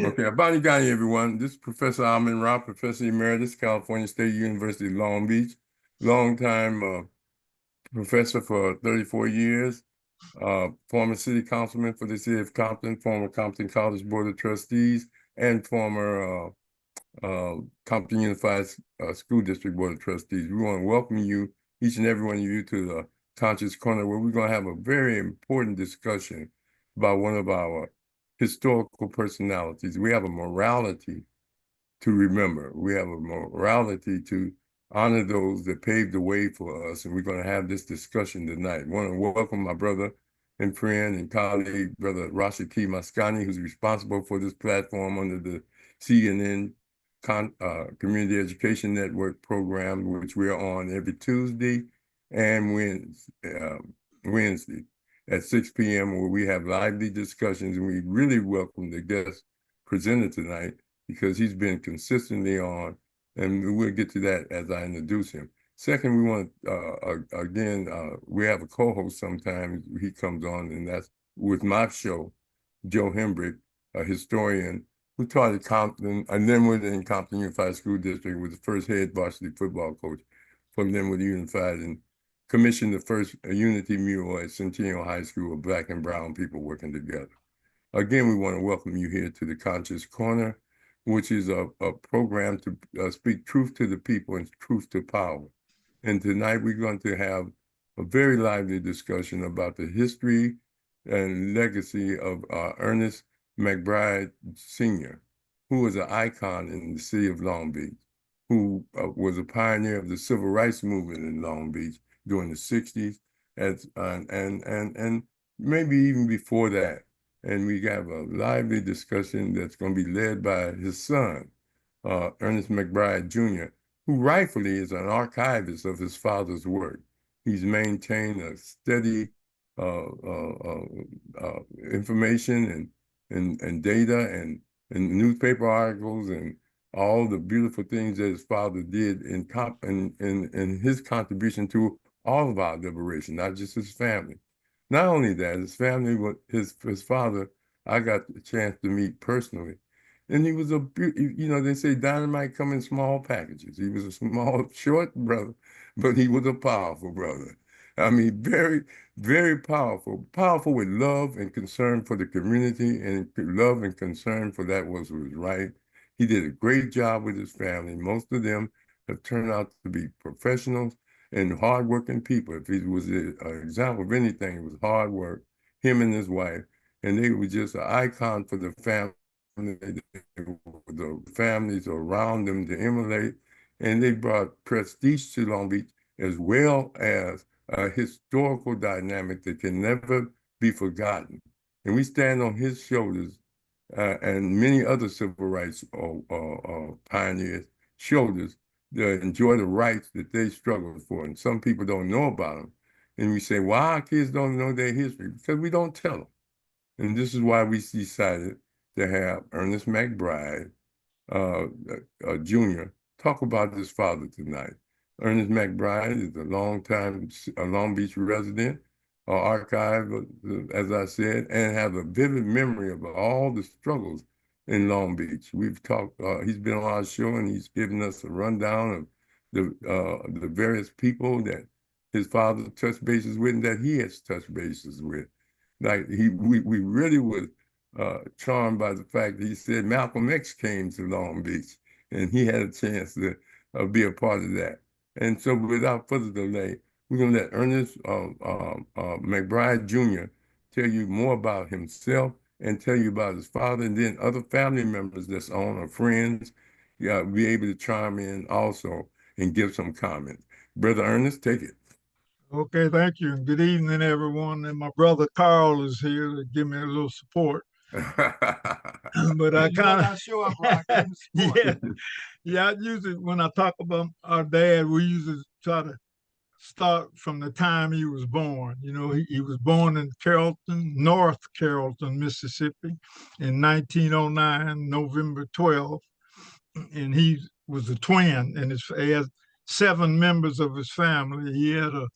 Okay, Abani Ghani, everyone. This is Professor Rahh, Professor Emeritus, California State University, Long Beach, longtime professor for 34 years, former city councilman for the city of Compton, former Compton College Board of Trustees, and former Compton Unified School District Board of Trustees. We want to welcome you, each and every one of you, to the Conscious Corner, where we're going to have a very important discussion about one of our historical personalities. We have a morality to remember. We have a morality to honor those that paved the way for us, and we're going to have this discussion tonight. I want to welcome my brother and friend and colleague, Brother Rahh Maskani, who's responsible for this platform under the CNN Community Education Network program, which we're on every Tuesday and Wednesday at 6 p.m., where we have lively discussions, and we really welcome the guest presenter tonight because he's been consistently on, and we'll get to that as I introduce him. Second, we want we have a co-host sometimes. He comes on, and that's with my show, Joe Hembrick, a historian who taught at Compton, and then was in Compton Unified School District, was the first head varsity football coach from Linwood Unified, and commissioned the first Unity mural at Centennial High School of Black and Brown people working together. Again, we want to welcome you here to the Conscious Corner, which is a program to speak truth to the people and truth to power. And tonight we're going to have a very lively discussion about the history and legacy of Ernest McBride Sr., who was an icon in the city of Long Beach, who was a pioneer of the civil rights movement in Long Beach during the 60s and maybe even before that. And we have a lively discussion that's going to be led by his son, Ernest McBride Jr., who rightfully is an archivist of his father's work. He's maintained a steady information and data and newspaper articles and all the beautiful things that his father did in his contribution to all of our liberation, not just his family. Not only that, his family, his father, I got the chance to meet personally. And he was they say dynamite come in small packages. He was a small, short brother, but he was a powerful brother. I mean, very, very powerful. Powerful with love and concern for the community and love and concern for that was right. He did a great job with his family. Most of them have turned out to be professionals and hardworking people. If he was an example of anything, it was hard work, him and his wife, and they were just an icon for the family, the families around them to emulate, and they brought prestige to Long Beach as well as a historical dynamic that can never be forgotten. And we stand on his shoulders and many other civil rights pioneers' shoulders to enjoy the rights that they struggled for. And some people don't know about them. And we say, why our kids don't know their history? Because we don't tell them. And this is why we decided to have Ernest McBride Jr. talk about his father tonight. Ernest McBride is a longtime Long Beach resident, archive, as I said, and has a vivid memory of all the struggles in Long Beach. We've talked, he's been on our show and he's given us a rundown of the various people that his father touched bases with and that he has touched bases with. Like we really was charmed by the fact that he said Malcolm X came to Long Beach and he had a chance to be a part of that. And so without further delay, we're going to let Ernest McBride Jr. tell you more about himself and tell you about his father, and then other family members that's on or friends, be able to chime in also and give some comments. Brother Ernest, take it. Okay, thank you. Good evening, everyone. And my brother Carl is here to give me a little support. But I kind of show up like yeah. I usually when I talk about our dad, we usually try to start from the time he was born. You know, he was born in Carrollton, North Carrollton, Mississippi, in 1909, November 12th, and he was a twin, and he had 7 members of his family. He had a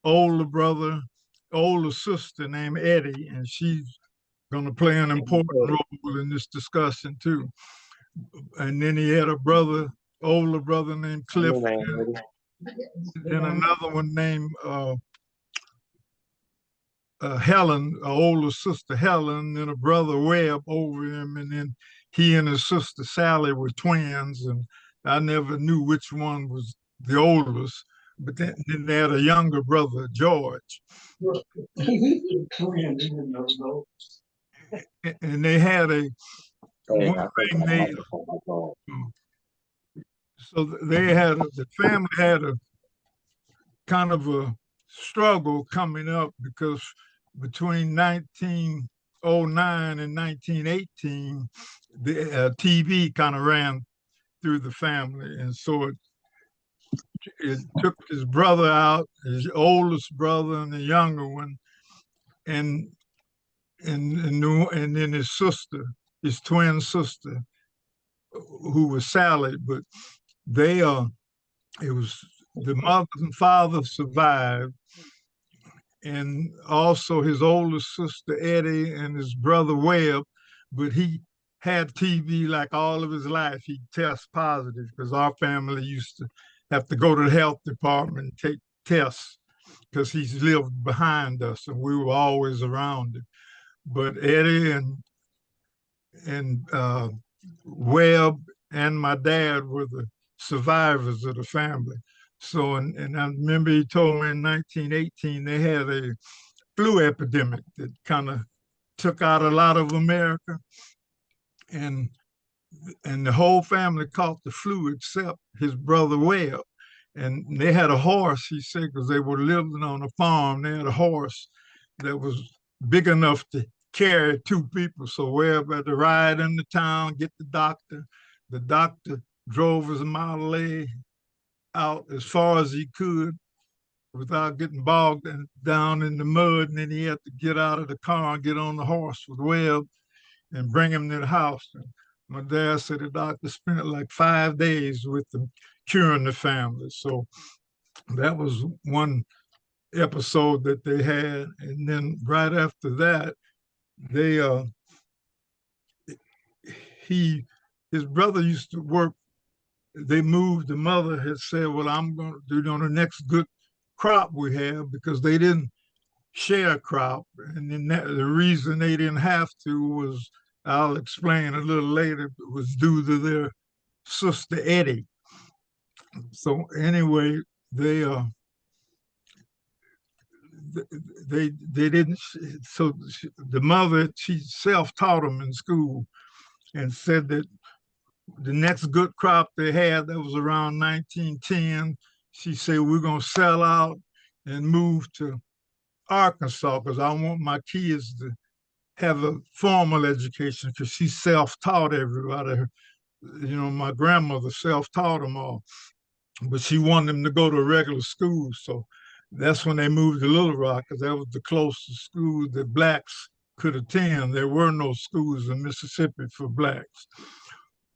older brother, older sister named Eddie, and she's going to play an important role in this discussion too. And then he had a brother, older brother named Cliff, and another one named Helen, an older sister Helen, and a brother Webb over him, and then he and his sister Sally were twins, and I never knew which one was the oldest. But then they had a younger brother, George. And they had the family had a kind of a struggle coming up, because between 1909 and 1918, the TV kind of ran through the family. And so it took his brother out, his oldest brother and the younger one, and then his sister, his twin sister, who was Sally. But they it was the mother and father survived, and also his older sister Eddie and his brother Webb, but he had TV like all of his life. He tests positive, because our family used to have to go to the health department and take tests, because he's lived behind us and we were always around him. But Eddie and Webb and my dad were the survivors of the family. So, and I remember he told me in 1918 they had a flu epidemic that kind of took out a lot of America, and the whole family caught the flu except his brother Webb. And they had a horse, he said, because they were living on a farm. They had a horse that was big enough to carry two people. So Webb had to ride into town, get the doctor. The doctor drove his Model A out as far as he could without getting bogged down in the mud. And then he had to get out of the car and get on the horse with Webb and bring him to the house. And my dad said the doctor spent like 5 days with them curing the family. So that was one episode that they had. And then right after that, his brother used to work. They moved. The mother had said, well, I'm going to do on the next good crop we have, because they didn't share a crop. And then the reason they didn't have to was, I'll explain a little later, was due to their sister Eddie. So anyway, they didn't. So the mother, she self-taught them in school, and said that the next good crop they had, that was around 1910, she said, we're going to sell out and move to Arkansas, because I want my kids to have a formal education, because she self-taught everybody. You know, my grandmother self-taught them all, but she wanted them to go to a regular school. So that's when they moved to Little Rock, because that was the closest school that blacks could attend. There were no schools in Mississippi for blacks.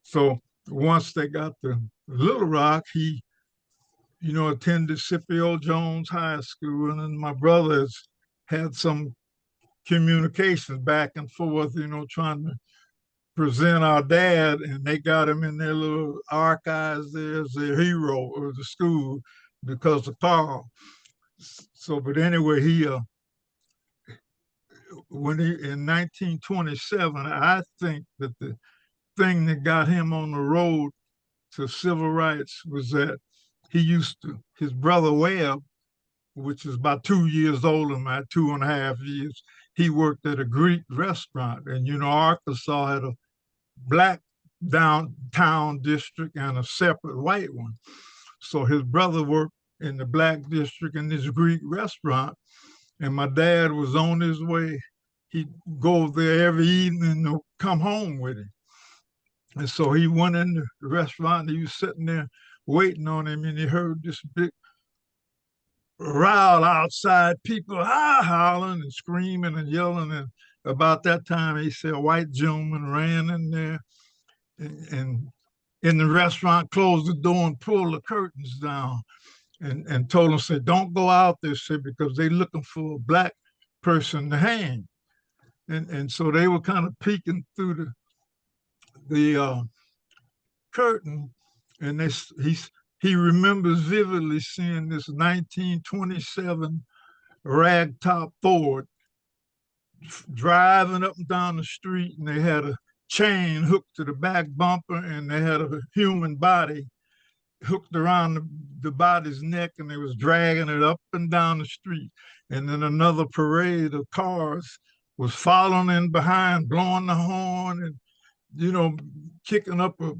So once they got to Little Rock, he, attended Scipio Jones High School. And then my brothers had some communications back and forth, trying to present our dad, and they got him in their little archives there as their hero of the school because of Carl. So, but anyway, when in 1927, I think that the thing that got him on the road to civil rights was that his brother Webb, which is about 2 years older than my 2.5 years, he worked at a Greek restaurant. And, Arkansas had a black downtown district and a separate white one. So his brother worked in the black district in this Greek restaurant, and my dad was on his way. He'd go there every evening to come home with him. And so he went in the restaurant, and he was sitting there waiting on him, and he heard this big row outside, people hollering and screaming and yelling. And about that time, he said a white gentleman ran in there and in the restaurant, closed the door and pulled the curtains down, and told him, said, don't go out there, said, because they're looking for a black person to hang. And so they were kind of peeking through the curtain, and he remembers vividly seeing this 1927 ragtop Ford driving up and down the street, and they had a chain hooked to the back bumper, and they had a human body hooked around the body's neck, and they was dragging it up and down the street. And then another parade of cars was following in behind, blowing the horn and, kicking up a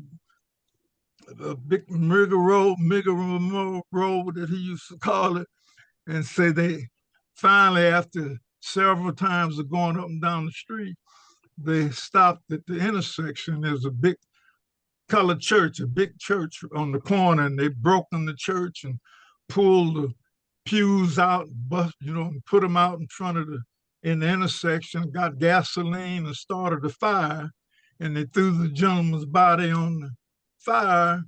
big Migger road that he used to call it, and say they finally, after several times of going up and down the street, they stopped at the intersection. There's a big colored church, a big church on the corner, and they broke in the church and pulled the pews out, and put them out in front of in the intersection, got gasoline and started a fire, and they threw the gentleman's body on the fire,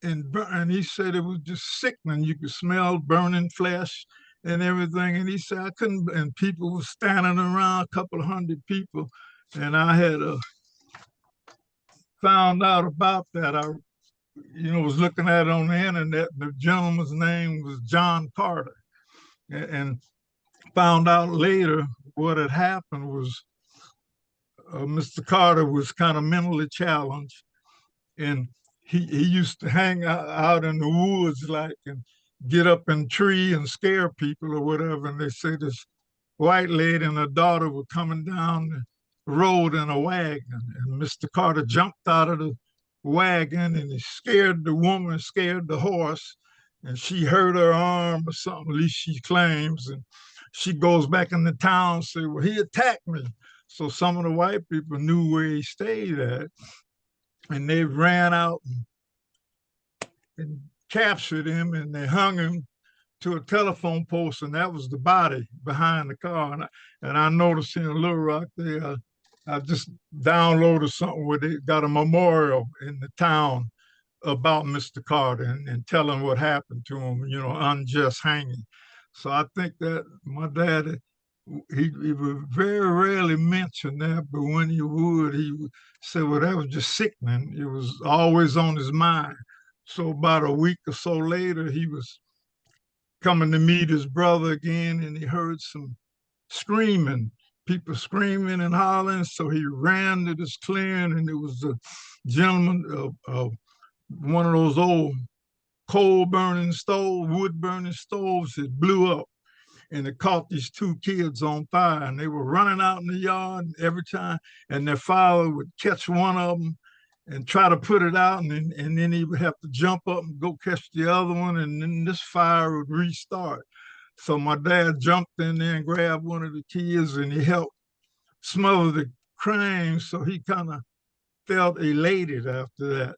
and he said it was just sickening. You could smell burning flesh and everything. And he said, I couldn't, and people were standing around, a couple of hundred people. And I had found out about that. I, was looking at it on the internet. The gentleman's name was John Carter. And found out later what had happened was Mr. Carter was kind of mentally challenged. And he used to hang out in the woods, and get up in a tree and scare people or whatever. And they say this white lady and her daughter were coming down the road in a wagon, and Mr. Carter jumped out of the wagon, and he scared the woman, scared the horse, and she hurt her arm or something, at least she claims. And she goes back in the town and say, well, he attacked me. So some of the white people knew where he stayed at, and they ran out and captured him, and they hung him to a telephone post, and that was the body behind the car. And I noticed in Little Rock there, I just downloaded something where they got a memorial in the town about Mr. Carter and telling what happened to him, unjust hanging. So I think that my dad, he would very rarely mention that, but when he would say, well, that was just sickening. It was always on his mind. So about a week or so later, he was coming to meet his brother again, and he heard some screaming, people screaming and hollering. So he ran to this clearing, and it was a gentleman of one of those old wood burning stoves that blew up, and it caught these two kids on fire, and they were running out in the yard every time, and their father would catch one of them and try to put it out, and then he would have to jump up and go catch the other one, and then this fire would restart. So my dad jumped in there and grabbed one of the kids, and he helped smother the crane. So he kind of felt elated after that.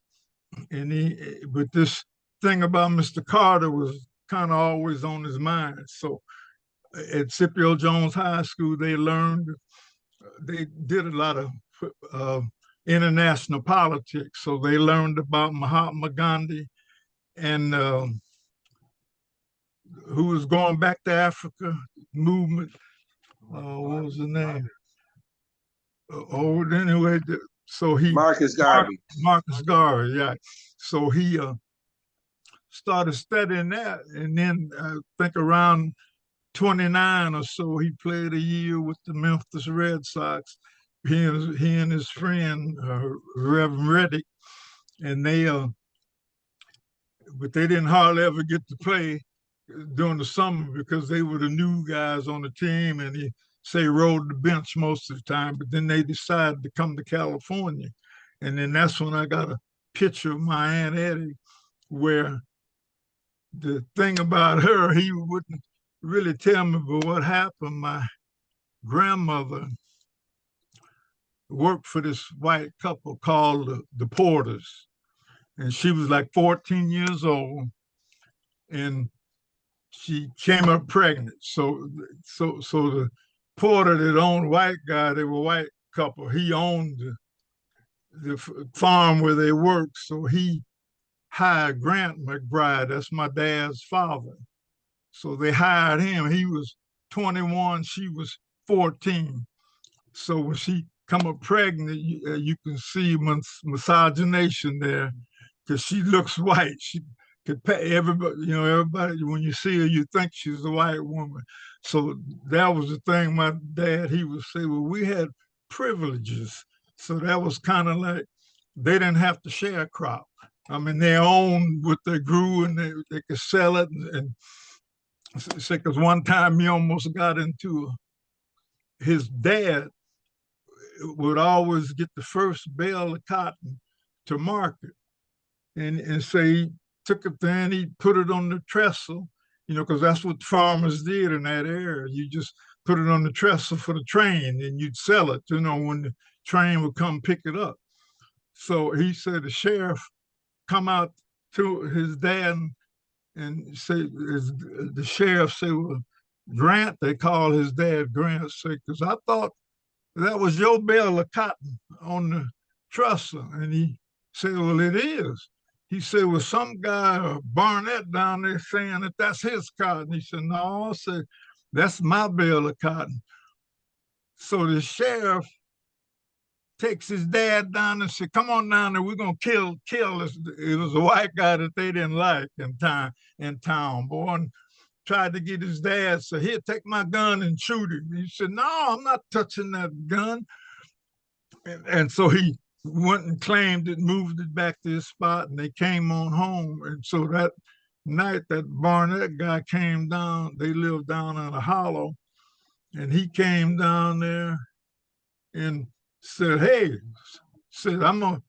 But this thing about Mr. Carter was kind of always on his mind. So at Scipio Jones High School, they did a lot of international politics. So they learned about Mahatma Gandhi, and who was going back to Africa movement. What was the name? Anyway, so Marcus Garvey. Marcus Garvey, yeah. So he started studying that, and then I think around 29 or so, he played a year with the Memphis Red Sox. He and his friend Reverend Reddick, and but they didn't hardly ever get to play during the summer because they were the new guys on the team, and he rode the bench most of the time. But then they decided to come to California, and then that's when I got a picture of my Aunt Eddie, where the thing about her, he wouldn't really tell me, but what happened, my grandmother worked for this white couple called the Porters, and she was like 14 years old, and she came up pregnant. So the Porter that owned white guy, they were white couple. He owned the farm where they worked, so he hired Grant McBride. That's my dad's father. So they hired him. He was 21, she was 14. So when she come up pregnant, you can see miscegenation there because she looks white. She could pay everybody, everybody, when you see her, you think she's a white woman. So that was the thing my dad, he would say, well, we had privileges. So that was kind of like they didn't have to share crop. I mean, they owned what they grew and they could sell it. And say, because one time he almost got into his dad would always get the first bale of cotton to market and say he took it there and he put it on the trestle, because that's what farmers did in that area. You just put it on the trestle for the train and you'd sell it, when the train would come pick it up. So he said the sheriff come out to his dad and say, the sheriff said, well, Grant, they call his dad Grant, say, because I thought that was your bale of cotton on the trestle. And he said, well, it is. He said, well, some guy, Barnett down there saying that that's his cotton. He said, no, I said, that's my bale of cotton. So the sheriff takes his dad down and said, come on down there, we're going to kill this. It was a white guy that they didn't like in town, boy. And tried to get his dad, said, here, take my gun and shoot him. He said, no, I'm not touching that gun. And so he went and claimed it, moved it back to his spot, and they came on home. And so that night, that Barnett guy came down. They lived down in a hollow, and he came down there and said, hey, said, I'm going to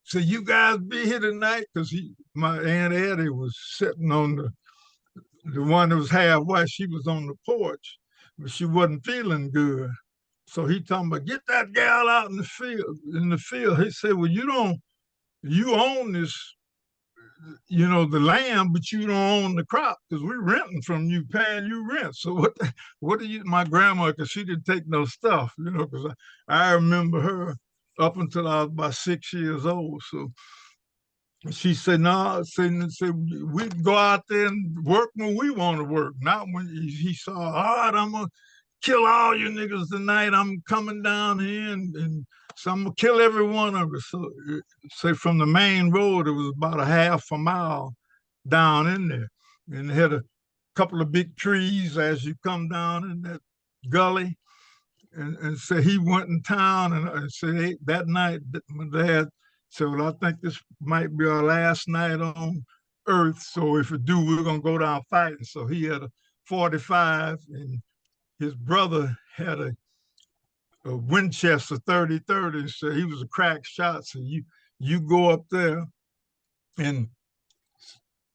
say, you guys be here tonight? Because my Aunt Eddie was sitting on the one that was half white. She was on the porch, but she wasn't feeling good. So he talking about, get that gal out in the field. He said, well, you own this, the land, but you don't own the crop because we're renting from you, paying you rent. So what do you, my grandma, because she didn't take no stuff, because I remember her up until I was about 6 years old. So she said, no, we'd go out there and work when we want to work, not when he saw, all right, I'm going to kill all you niggas tonight. I'm coming down here and so I'm gonna kill every one of us. So say from the main road, it was about a half a mile down in there. And they had a couple of big trees as you come down in that gully. And so he went in town and said, hey, that night, my dad said, well, I think this might be our last night on earth. So if we do, we're gonna go down fighting. So he had a 45 and his brother had a Winchester 30-30, so he was a crack shot. So you go up there and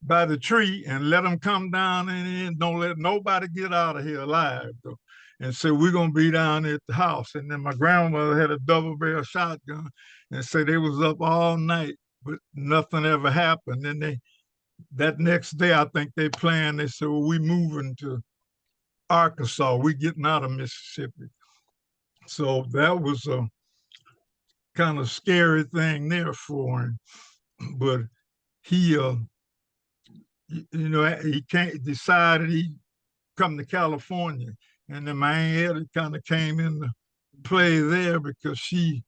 by the tree and let them come down and don't let nobody get out of here alive, though. And so we're gonna be down at the house. And then my grandmother had a double barrel shotgun and said they was up all night, but nothing ever happened. And that next day, I think they planned, they said, well, we moving to Arkansas, we getting out of Mississippi. So that was a kind of scary thing there for him. But he, he decided he'd come to California. And then my Aunt Eddie kind of came into play there because she,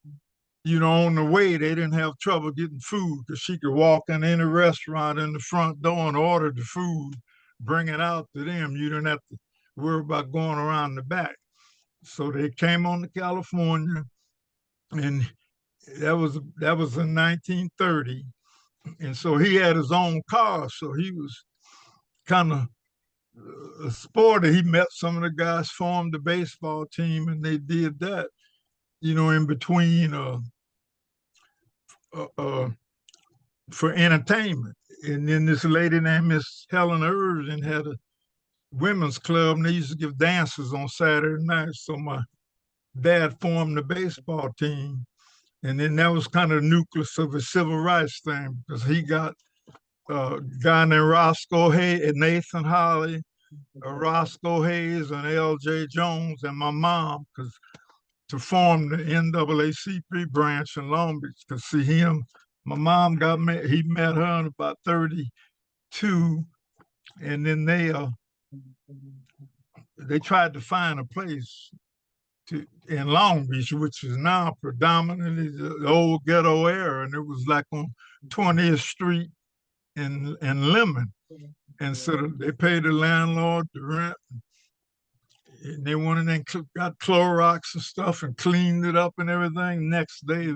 on the way, they didn't have trouble getting food because she could walk in any restaurant in the front door and order the food, bring it out to them. You didn't have to worry about going around the back. So they came on to California, and that was in 1930. And so he had his own car, so he was kind of a sporty. He met some of the guys, formed the baseball team, and they did that, in between for entertainment. And then this lady named Miss Helen Irving had a women's club, and they used to give dances on Saturday nights. So my dad formed the baseball team. And then that was kind of the nucleus of his civil rights thing because he got a guy named Roscoe Hayes and Nathan Holly, Roscoe Hayes and L.J. Jones, and my mom, because to form the NAACP branch in Long Beach. Because see my mom he met her in about 32, and then they tried to find a place in Long Beach, which is now predominantly the old ghetto area, and it was like on 20th Street in Lemon. And so they paid the landlord the rent. And they went in and got Clorox and stuff and cleaned it up and everything. Next day,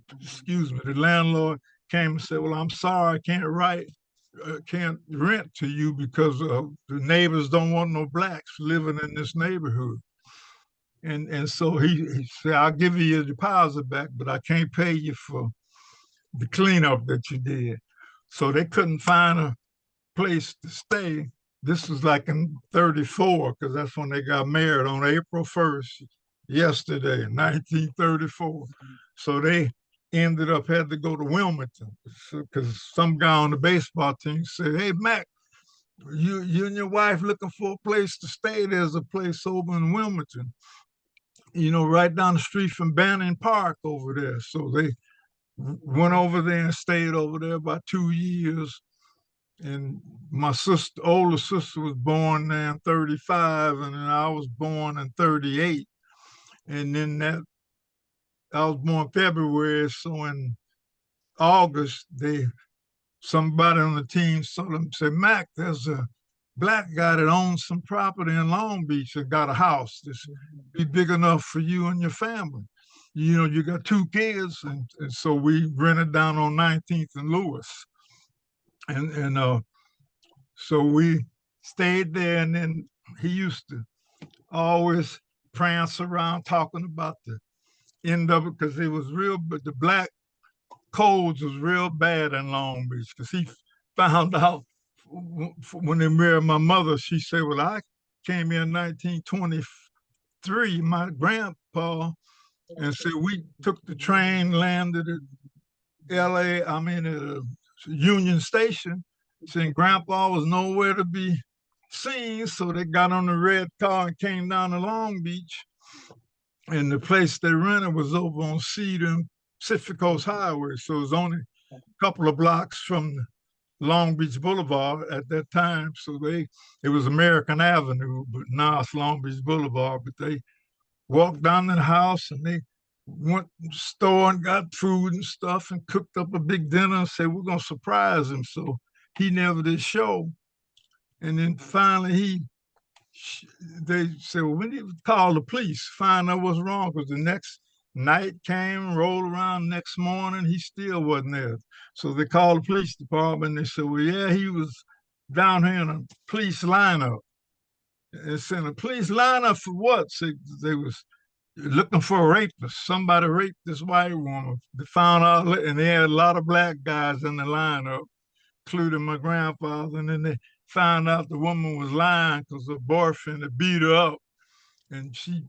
the landlord came and said, "Well, I'm sorry, I can't rent to you because the neighbors don't want no blacks living in this neighborhood." And so he said, "I'll give you your deposit back, but I can't pay you for the cleanup that you did." So they couldn't find a place to stay. This was like in 34, because that's when they got married on April 1st, yesterday, 1934. So they ended up had to go to Wilmington because some guy on the baseball team said, "Hey, Mac, you and your wife looking for a place to stay? There's a place over in Wilmington, right down the street from Banning Park over there." So they went over there and stayed over there about 2 years. And my older sister was born there in 35, and then I was born in 38. And then I was born February, so in August, somebody on the team said, "Mac, there's a black guy that owns some property in Long Beach and got a house that's be big enough for you and your family. You got 2 kids," and so we rented down on 19th and Lewis. And so we stayed there, and then he used to always prance around talking about the end of it, because it was but the black codes was real bad in Long Beach, because he found out when they married my mother. She said, "Well, I came here in 1923, my grandpa," and said, "We took the train, landed at at Union Station." Saying Grandpa was nowhere to be seen, so they got on the red car and came down to Long Beach. And the place they rented was over on Cedar and Pacific Coast Highway, so it was only a couple of blocks from Long Beach Boulevard at that time. So it was American Avenue, but now it's Long Beach Boulevard. But they walked down to the house, and they went to the store and got food and stuff and cooked up a big dinner and said, "We're going to surprise him." So he never did show. And then finally they said, "Well, we need to call the police, find out what's wrong," because the next night came, rolled around, next morning, he still wasn't there. So they called the police department, and they said, "Well, yeah, he was down here in a police lineup." And said, "A police lineup for what?" So they was looking for a rapist. Somebody raped this white woman. They found out, and they had a lot of black guys in the lineup, including my grandfather. And then they found out the woman was lying because her boyfriend had beat her up, and she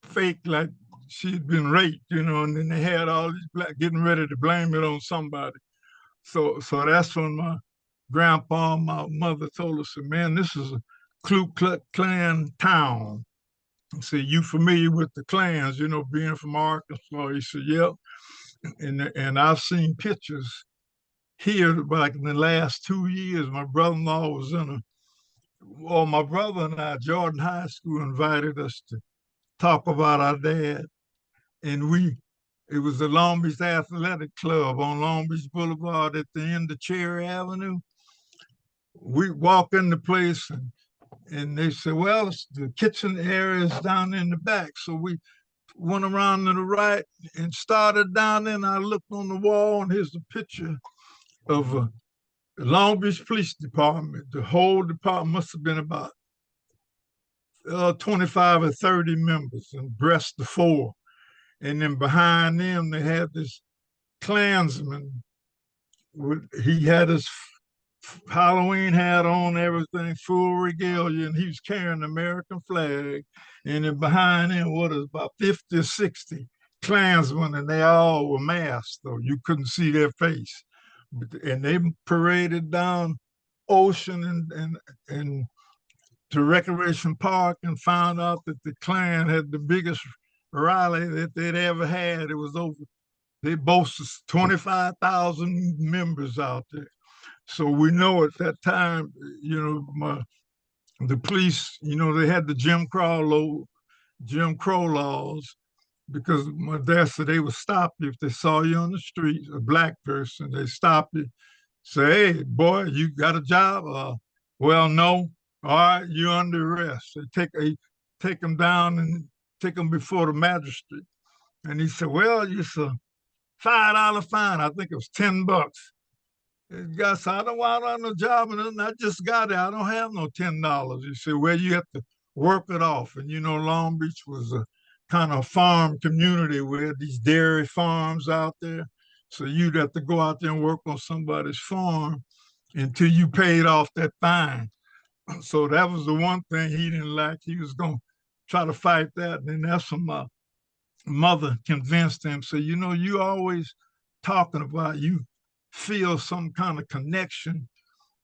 faked like she'd been raped, and then they had all these black getting ready to blame it on somebody. So that's when my grandpa and my mother told us, "Man, this is a Ku Klux Klan town." I said, "You familiar with the Klans, being from Arkansas?" He said, "Yep." And I've seen pictures here, like in the last 2 years. My brother-in-law was my brother and I, Jordan High School invited us to talk about our dad. And it was the Long Beach Athletic Club on Long Beach Boulevard at the end of Cherry Avenue. We walk in the place, and they said, "Well, the kitchen area is down in the back." So we went around to the right and started down there, and I looked on the wall, and here's a picture of the Long Beach Police Department. The whole department must have been about 25 or 30 members, and breast of 4. And then behind them, they had this Klansman. He had his Halloween hat on, everything, full regalia, and he was carrying the American flag. And then behind him, about 50 or 60 Klansmen, and they all were masked, though you couldn't see their face. And they paraded down Ocean and to Recreation Park, and found out that the Klan had the biggest rally that they'd ever had. They boasted 25,000 members out there. So we know at that time, the police, they had the Jim Crow Jim Crow laws, because my dad said they would stop you if they saw you on the street, a black person, they stop you, say, hey, boy, you got a job? Well, no. All right, you're under arrest. They take him down and take him before the magistrate. And he said, well, it's a $5 fine. I think it was $10. The guy said, I don't want no job, and I just got it. I don't have no $10. He said, well, you have to work it off. And you know, Long Beach was a kind of farm community where these dairy farms out there. So you'd have to go out there and work on somebody's farm until you paid off that fine. So that was the one thing he didn't like. He was going to try to fight that. And then that's when my mother convinced him. So, you know, you always talking about you feel some kind of connection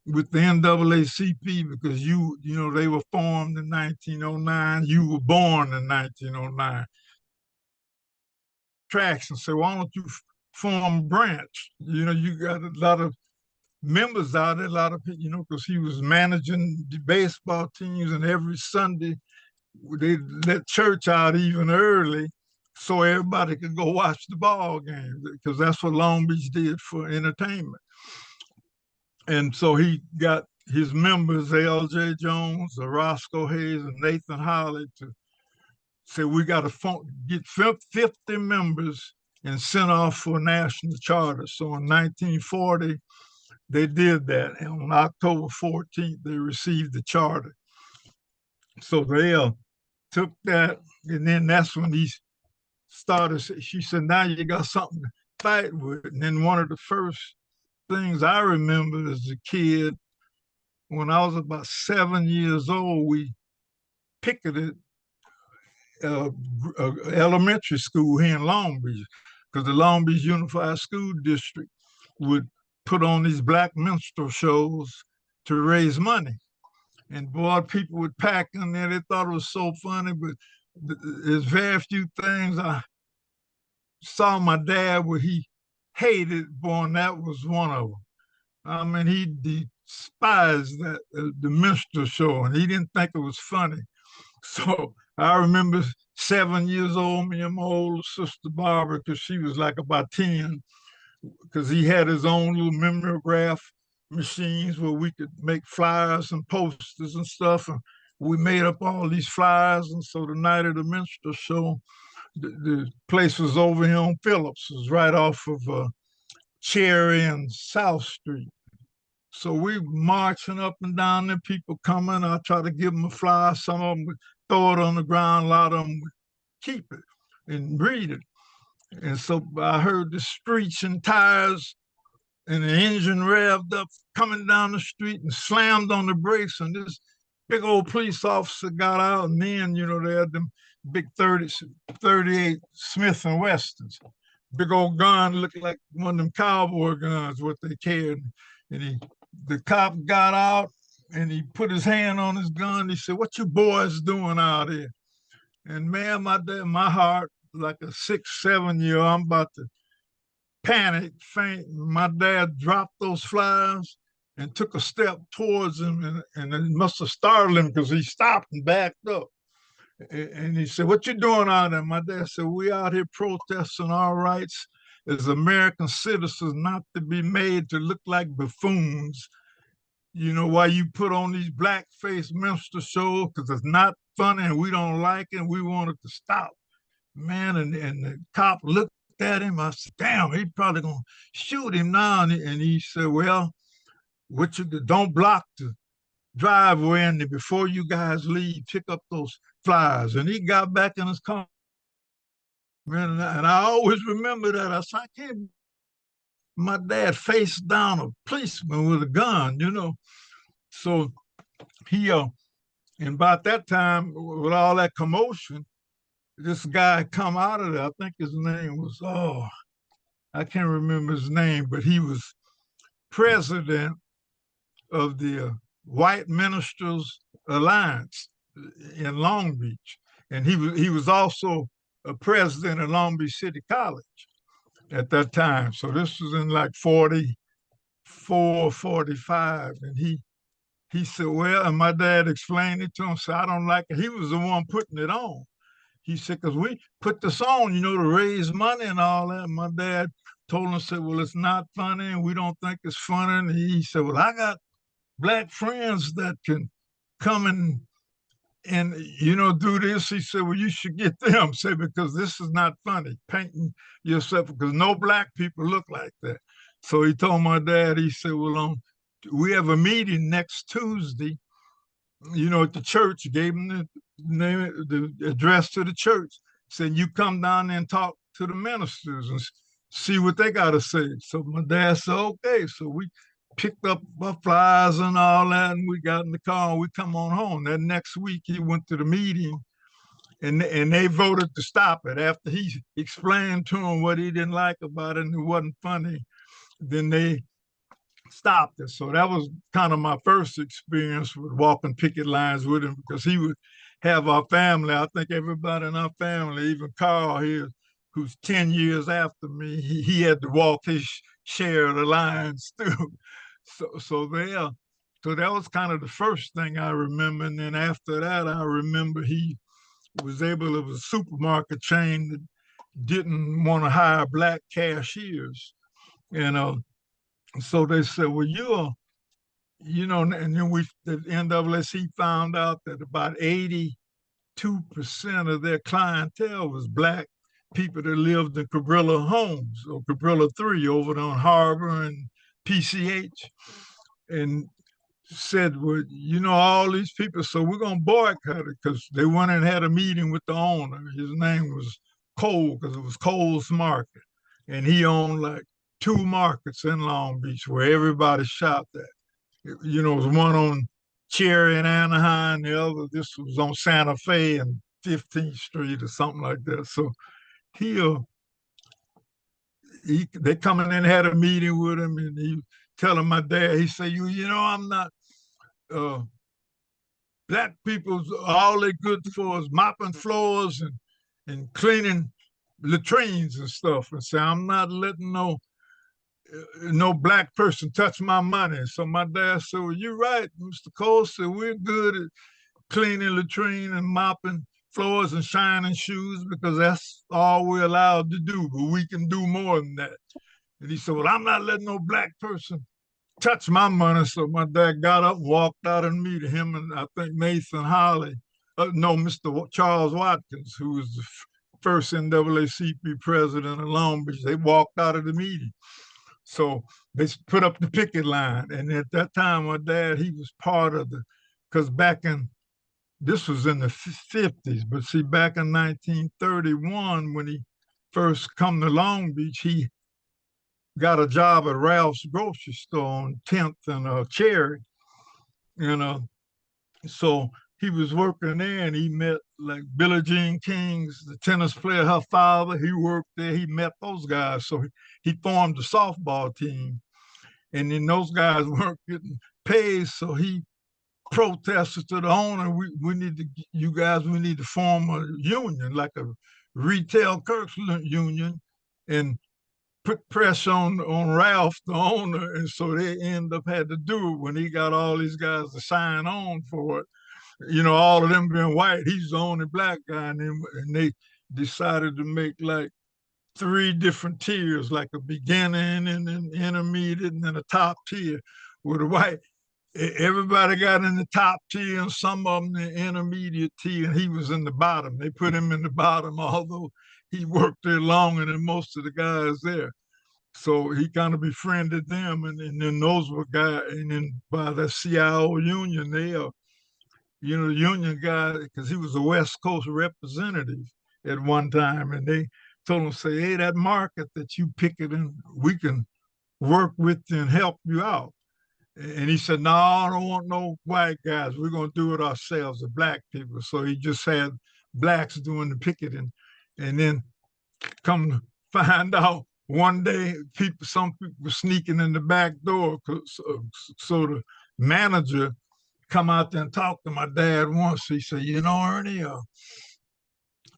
with the NAACP because you know, they were formed in 1909. You were born in 1909. Tracks and say, why don't you form a branch? You know, you got a lot of members out there, a lot of people, you know, because he was managing the baseball teams, and every Sunday they let church out even early so everybody could go watch the ball game, because that's what Long Beach did for entertainment. And so he got his members, L.J. Jones, Roscoe Hayes, and Nathan Holly, to say we got to get 50 members and sent off for a national charter. So in 1940, they did that. And on October 14th, they received the charter. So they took that, and then that's when he started. She said, now you got something to fight with. And then one of the first things I remember as a kid, when I was about 7 years old, we picketed elementary school here in Long Beach, because the Long Beach Unified School District would put on these black minstrel shows to raise money. And boy, people would pack in there. They thought it was so funny, but there's very few things I saw my dad where he hated, boy, and that was one of them. I mean, he despised that the minstrel show, and he didn't think it was funny. So I remember 7 years old, me and my older sister Barbara, because she was like about 10, because he had his own little mimeograph machines where we could make flyers and posters and stuff. And we made up all these flyers. And so the night of the minstrel show, the place was over here on Phillips. It was right off of Cherry and South Street. So we marching up and down there, people coming. I try to give them a flyer. Some of them would throw it on the ground. A lot of them would keep it and read it. And so I heard the screeching tires, and the engine revved up coming down the street and slammed on the brakes. And this big old police officer got out. And then, you know, they had them big 38 Smith & Wessons. Big old gun, looked like one of them cowboy guns, what they carried. And the cop got out and he put his hand on his gun. He said, what you boys doing out here? And man, my heart, like a 6, 7-year-old, I'm about to panic, faint. My dad dropped those flyers and took a step towards him, and it must have startled him because he stopped and backed up. And he said, what you doing out there? My dad said, we out here protesting our rights as American citizens, not to be made to look like buffoons. You know, why you put on these blackface minstrel shows, because it's not funny and we don't like it, and we want it to stop. Man, and the cop looked at him. I said, damn, he probably gonna shoot him now. And he said, well, what you do, don't block the driveway, and before you guys leave, pick up those flyers. And he got back in his car. Man, and I always remember that. I said, I can't. My dad faced down a policeman with a gun, you know. So he, and about that time, with all that commotion, this guy come out of there. I think his name was, I can't remember his name, but he was president of the White Ministers Alliance in Long Beach. And he was also a president of Long Beach City College at that time. So this was in like 44, 45. And he said, well, and my dad explained it to him, so I don't like it. He was the one putting it on. he said, because we put this on, to raise money and all that. My dad told him, said, well, it's not funny and we don't think it's funny. And he said, well, I got black friends that can come and do this. He said, well, you should get them, say, because this is not funny, painting yourself, because no black people look like that. So he told my dad, he said, well, we have a meeting next Tuesday, at the church. Gave him the name, the address to the church. Said, you come down there and talk to the ministers and see what they got to say. So my dad said, okay. So we picked up our flyers and all that, and we got in the car and we come on home. That next week he went to the meeting and they voted to stop it after he explained to him what he didn't like about it and it wasn't funny. Then they stopped it. So that was kind of my first experience with walking picket lines with him, because he would have our family. I think everybody in our family, even Carl here, who's 10 years after me, he had to walk his share of the lines too. So that was kind of the first thing I remember. And then after that, I remember he was able, it was a supermarket chain that didn't want to hire black cashiers. So they said, well, and then the NAACP found out that about 82% of their clientele was black people that lived in Cabrilla Homes or Cabrilla 3 over on Harbor and PCH. And said, well, all these people, so we're going to boycott it, because they went and had a meeting with the owner. His name was Cole, because it was Cole's Market. And he owned like 2 markets in Long Beach where everybody shopped at. It was one on Cherry and Anaheim, the other, this was on Santa Fe and 15th Street or something like that. So they come in and had a meeting with him, and he telling my dad, he said, I'm not, black people, all they good for is mopping floors and cleaning latrines and stuff. And say, I'm not letting no black person touch my money. So my dad said, well, you're right, Mr. Cole. Said, we're good at cleaning latrine and mopping floors and shining shoes, because that's all we're allowed to do, but we can do more than that. And he said, well, I'm not letting no black person touch my money. So my dad got up and walked out and met him, and I think Nathan Holly, Mr. Charles Watkins, who was the first NAACP president of Long Beach. They walked out of the meeting. So they put up the picket line. And at that time, my dad, he was part of because this was in the 50s, but see, back in 1931, when he first come to Long Beach, he got a job at Ralph's grocery store on 10th and Cherry. So he was working there, and he met like Billie Jean King's, the tennis player, her father. He worked there. He met those guys. So he formed a softball team. And then those guys weren't getting paid. So he protested to the owner, we need to form a union, like a retail clerks union, and put pressure on Ralph, the owner. And so they end up had to do it when he got all these guys to sign on for it. All of them being white, he's the only black guy, and they decided to make like 3 different tiers, like a beginning and an intermediate and then a top tier. With the white, everybody got in the top tier, and some of them the intermediate tier, and he was in the bottom. They put him in the bottom, although he worked there longer than most of the guys there. So he kind of befriended them, and then those were guys, and then by the CIO union, the union guy, because he was a West Coast representative at one time, and they told him, say, hey, that market that you picketing, we can work with you and help you out. And he said, no, I don't want no white guys. We're going to do it ourselves, the black people. So he just had blacks doing the picketing. And then come to find out one day, some people were sneaking in the back door. So the manager come out there and talk to my dad once. He said, Ernie,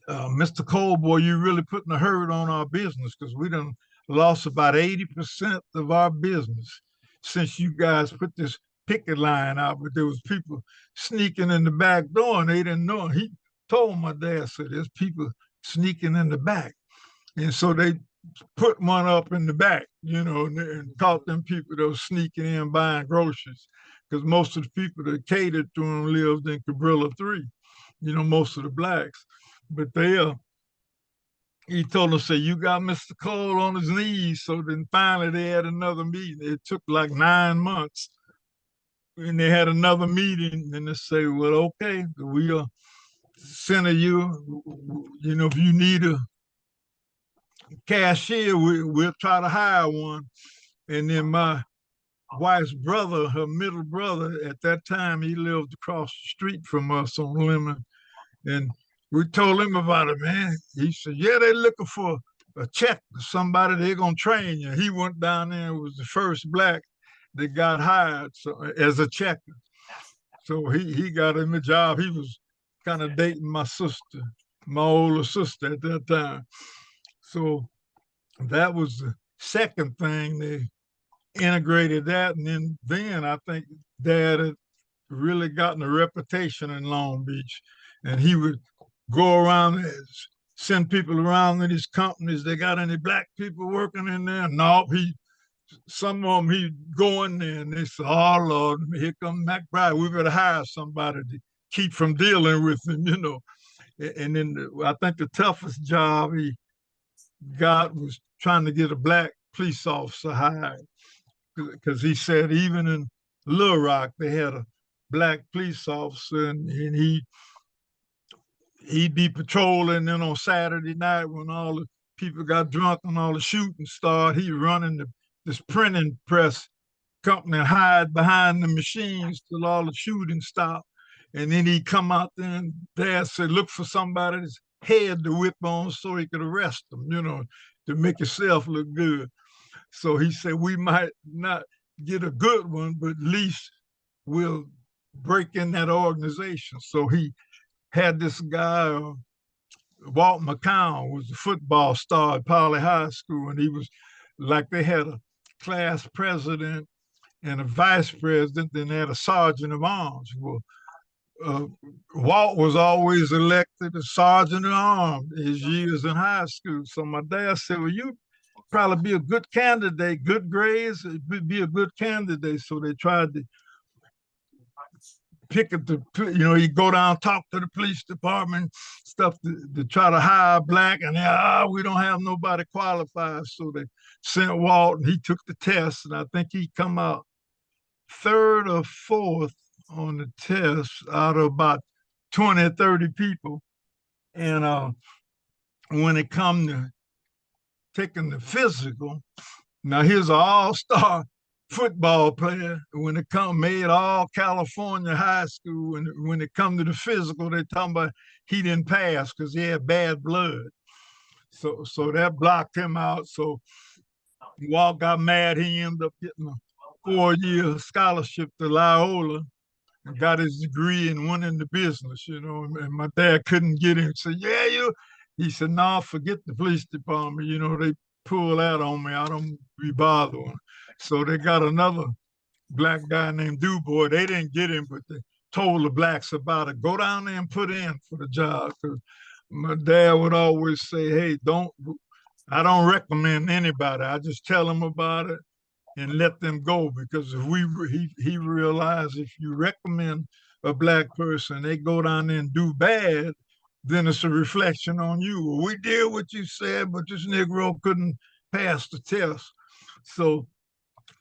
Mr. Cole, boy, you really putting a hurt on our business, because we done lost about 80% of our business since you guys put this picket line out. But there was people sneaking in the back door, and they didn't know. told my dad, said, there's people sneaking in the back. And so they put one up in the back, and caught them people that was sneaking in buying groceries. Because most of the people that catered to them lived in Cabrilla 3, most of the blacks. But he told them, say, you got Mr. Cole on his knees. So then finally they had another meeting. It took like 9 months. And they had another meeting, and they say, well, okay, we'll send you, if you need a cashier, we'll try to hire one. And then my wife's brother, her middle brother, at that time, he lived across the street from us on Lemon. And we told him about it, man. He said, yeah, they're looking for a check, somebody they're going to train you. He went down there and was the first black that got hired as a checker. So he got him a job. He was kind of dating my sister, my older sister at that time. So that was the second thing. They integrated that. And then I think Dad had really gotten a reputation in Long Beach. And he would go around, send people around in these companies. They got any black people working in there? No, some of them, he'd go in there and they said, oh, Lord, here comes McBride. We better hire somebody to keep from dealing with him, And then I think the toughest job he got was trying to get a black police officer hired. Because he said even in Little Rock, they had a black police officer, and he'd be patrolling. Then on Saturday night, when all the people got drunk and all the shooting started, he running this printing press company and hide behind the machines till all the shooting stopped. And then he'd come out there and Dad said, look for somebody's head to whip on so he could arrest them, to make himself look good. So he said, we might not get a good one, but at least we'll break in that organization. So he had this guy, Walt McCown, was a football star at Poly High School, and he was like, they had a class president and a vice president, then they had a sergeant of arms. Well, Walt was always elected a sergeant of arms his years in high school. So my dad said, well, you probably be a good candidate, good grades, be a good candidate. So they tried to pick at he'd go down, talk to the police department, stuff to try to hire black, and we don't have nobody qualified. So they sent Walt, and he took the test, and I think he come out third or fourth on the test out of about 20 or 30 people. And when it come to taking the physical, now here's an all-star football player. When it come, made all California high school, and when it come to the physical, they talking about he didn't pass because he had bad blood. So that blocked him out. So Walt got mad. He ended up getting a 4-year scholarship to Loyola and got his degree and went into business, and my dad couldn't get him. Said, he said, no, forget the police department. They pull that on me. I don't be bothering. So they got another black guy named DuBois. They didn't get him, but they told the blacks about it. Go down there and put in for the job. Because my dad would always say, hey, I don't recommend anybody. I just tell them about it and let them go. Because if he realized if you recommend a black person, they go down there and do bad, then it's a reflection on you. Well, we did what you said, but this Negro couldn't pass the test. So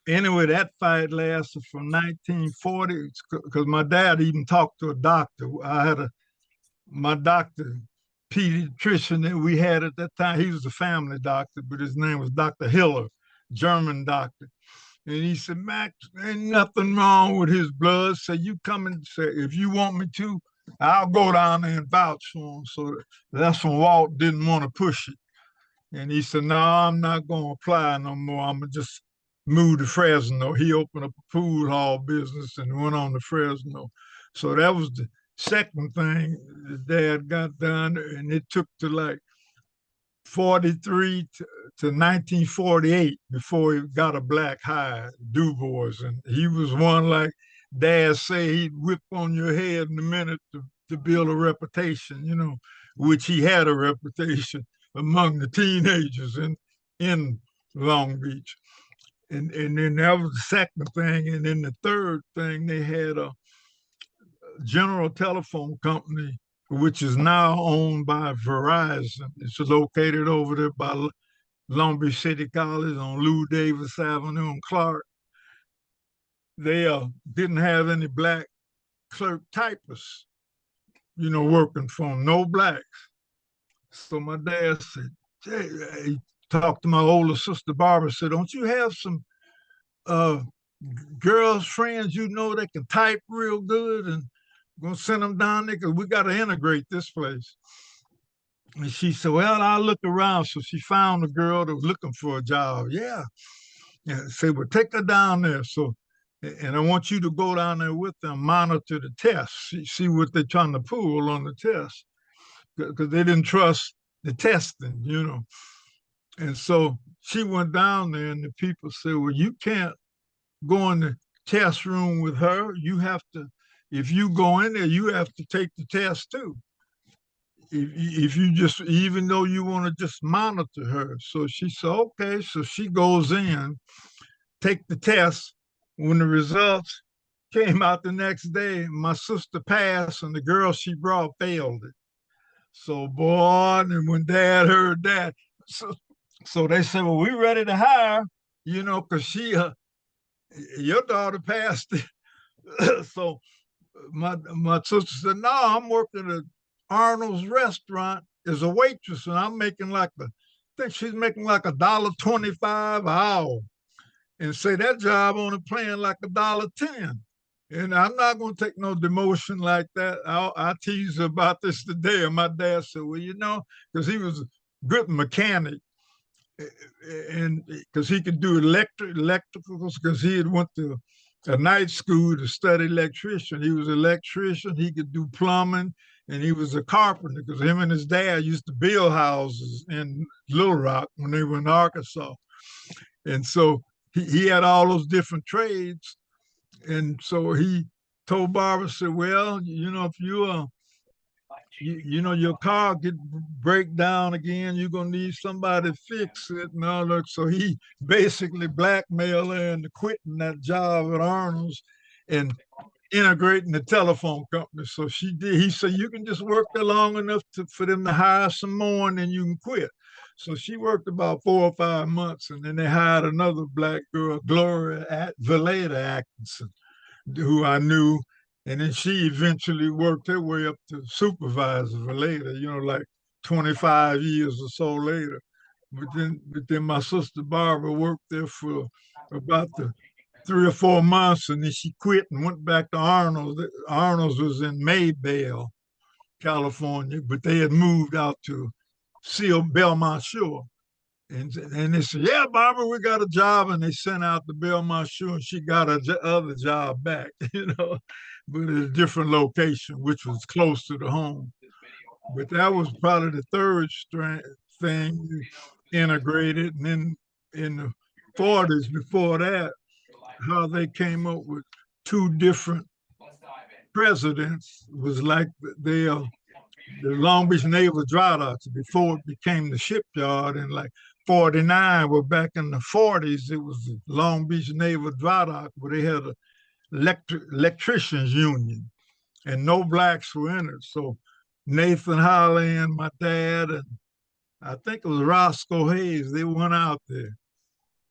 anyway, that fight lasted from 1940, because my dad even talked to a doctor. I had my doctor, pediatrician that we had at that time. He was a family doctor, but his name was Dr. Hiller, German doctor. And he said, Max, ain't nothing wrong with his blood. So you come and say, if you want me to, I'll go down there and vouch for him. So that's when Walt didn't want to push it. And he said, no, I'm not going to apply no more. I'm going to just move to Fresno. He opened up a pool hall business and went on to Fresno. So that was the second thing that Dad got done. And it took to like 43 to 1948 before he got a black hire, DuBois. And he was one like Dad say, he'd whip on your head in a minute to to build a reputation, which he had a reputation among the teenagers in Long Beach. And then that was the second thing. And then the third thing, they had a General Telephone Company, which is now owned by Verizon. It's located over there by Long Beach City College on Lou Davis Avenue and Clark. They didn't have any black clerk typists, working for them, no blacks. So my dad said, hey, he talked to my older sister Barbara, said, don't you have some girls, friends, that can type real good, and gonna send them down there because we got to integrate this place. And she said, well, I'll look around. So she found a girl that was looking for a job. Yeah. And said, well, take her down there. So, and I want you to go down there with them, monitor the tests, see what they're trying to pull on the test, because they didn't trust the testing. And so she went down there, and the people said, well, you can't go in the test room with her. You have to, if you go in there, you have to take the test too. If you just, even though you want to just monitor her. So she said, okay. So she goes in, take the test. When the results came out the next day, my sister passed and the girl she brought failed it. So boy, and when Dad heard that, so they said, well, we ready to hire, because she, your daughter passed it. So my sister said, no, I'm working at Arnold's restaurant as a waitress, and I'm making I think she's making like $1.25 an hour. And say that job only paying like $1.10. And I'm not going to take no demotion like that. I tease about this today. And my dad said, well, because he was a good mechanic, and because he could do electricals, because he had went to a night school to study electrician. He was an electrician. He could do plumbing, and he was a carpenter, because him and his dad used to build houses in Little Rock when they were in Arkansas. And so he had all those different trades. And so he told Barbara, said, well, if your car get break down again, you're going to need somebody to fix it and all that. So he basically blackmailed her into quitting that job at Arnold's and integrating the telephone company. So she did. He said, you can just work there long enough for them to hire some more, and then you can quit. So she worked about 4 or 5 months, and then they hired another black girl, Gloria Valeda Atkinson, who I knew. And then she eventually worked her way up to supervisor Valeda, like 25 years or so later. But then my sister Barbara worked there for about 3 or 4 months, and then she quit and went back to Arnold's. Arnold's was in Maybell, California, but they had moved out to Belmont Shore. And they said, yeah, Barbara, we got a job. And they sent out the Belmont Shore, and she got other job back, but at a different location, which was close to the home. But that was probably the third thing integrated. And then in the 40s, before that, how they came up with 2 different presidents was like the Long Beach Naval Dry Docks before it became the shipyard in like 49. Well, back in the 40s, it was the Long Beach Naval Dry Dock where they had an electricians union, and no blacks were in it. So Nathan Holly and my dad, and I think it was Roscoe Hayes, they went out there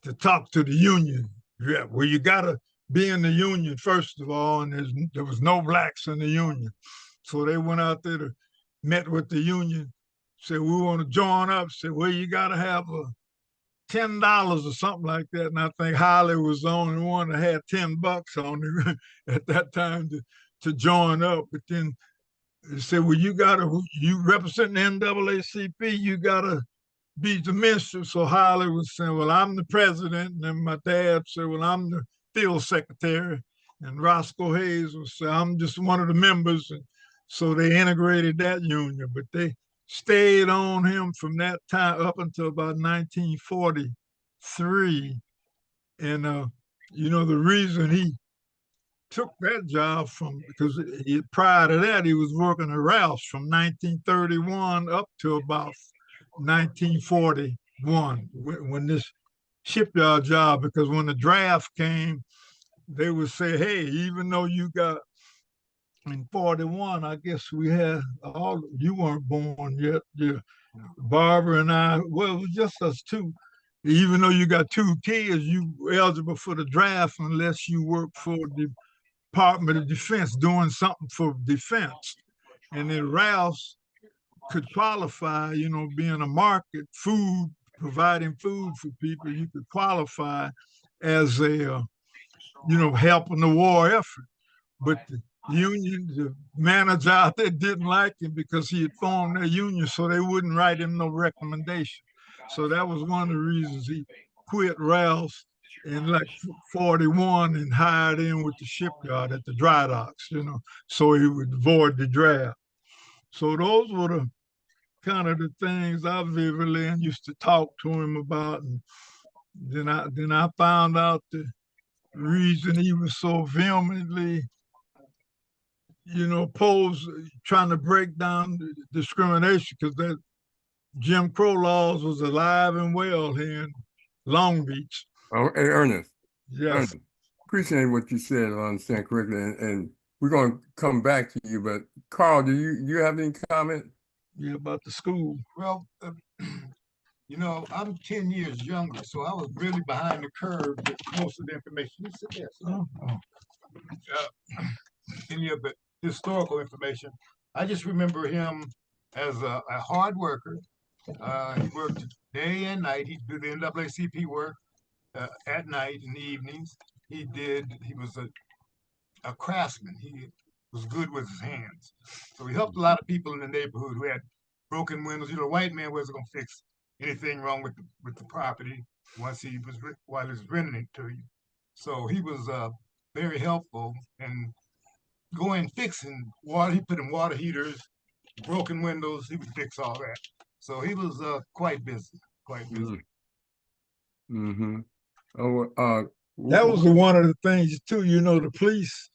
to talk to the union. Yeah, well, you got to be in the union, first of all, and there was no blacks in the union. So they went out there to met with the union, said, we want to join up. Said, well, you got to have $10 or something like that. And I think Holly was the only one that had $10 on him at that time to join up. But then they said, well, you represent the NAACP, you got to be the minstrel. So Holly was saying, well, I'm the president. And then my dad said, well, I'm the field secretary. And Roscoe Hayes was saying, I'm just one of the members. And so they integrated that union, but they stayed on him from that time up until about 1943. And, the reason he took that job because prior to that, he was working at Ralph's from 1931 up to about 1941 when this shipyard job, because when the draft came, they would say, hey, even though you got in 41, I guess we had you weren't born yet. Yeah. Barbara and I, well, it was just us two. Even though you got two kids, you eligible for the draft unless you work for the Department of Defense doing something for defense. And then Ralph's could qualify, being a market, providing food for people, you could qualify as a, helping the war effort. But the union, the manager out there didn't like him because he had formed their union, so they wouldn't write him no recommendation. So that was one of the reasons he quit Ralph's in like 41 and hired in with the shipyard at the dry docks, so he would avoid the draft. So those were the kind of the things I vividly and used to talk to him about. And then I found out the reason he was so vehemently, trying to break down discrimination, because that Jim Crow laws was alive and well here in Long Beach. Oh, hey, Ernest. Yes. Ernest, appreciate what you said. I understand correctly, and we're going to come back to you. But Carl, do you have any comment? Yeah, about the school. Well, I'm 10 years younger, so I was really behind the curve with most of the information. Yes. Any of the historical information. I just remember him as a hard worker. He worked day and night. He'd do the NAACP work at night in the evenings. He was a craftsman. He was good with his hands. So he helped a lot of people in the neighborhood who had broken windows. A white man wasn't going to fix anything wrong with the property while he was renting it to you. So he was very helpful and going fixing water. He put in water heaters, broken windows. He would fix all that. So he was quite busy. Mm-hmm. Oh, that was one of the things too. The police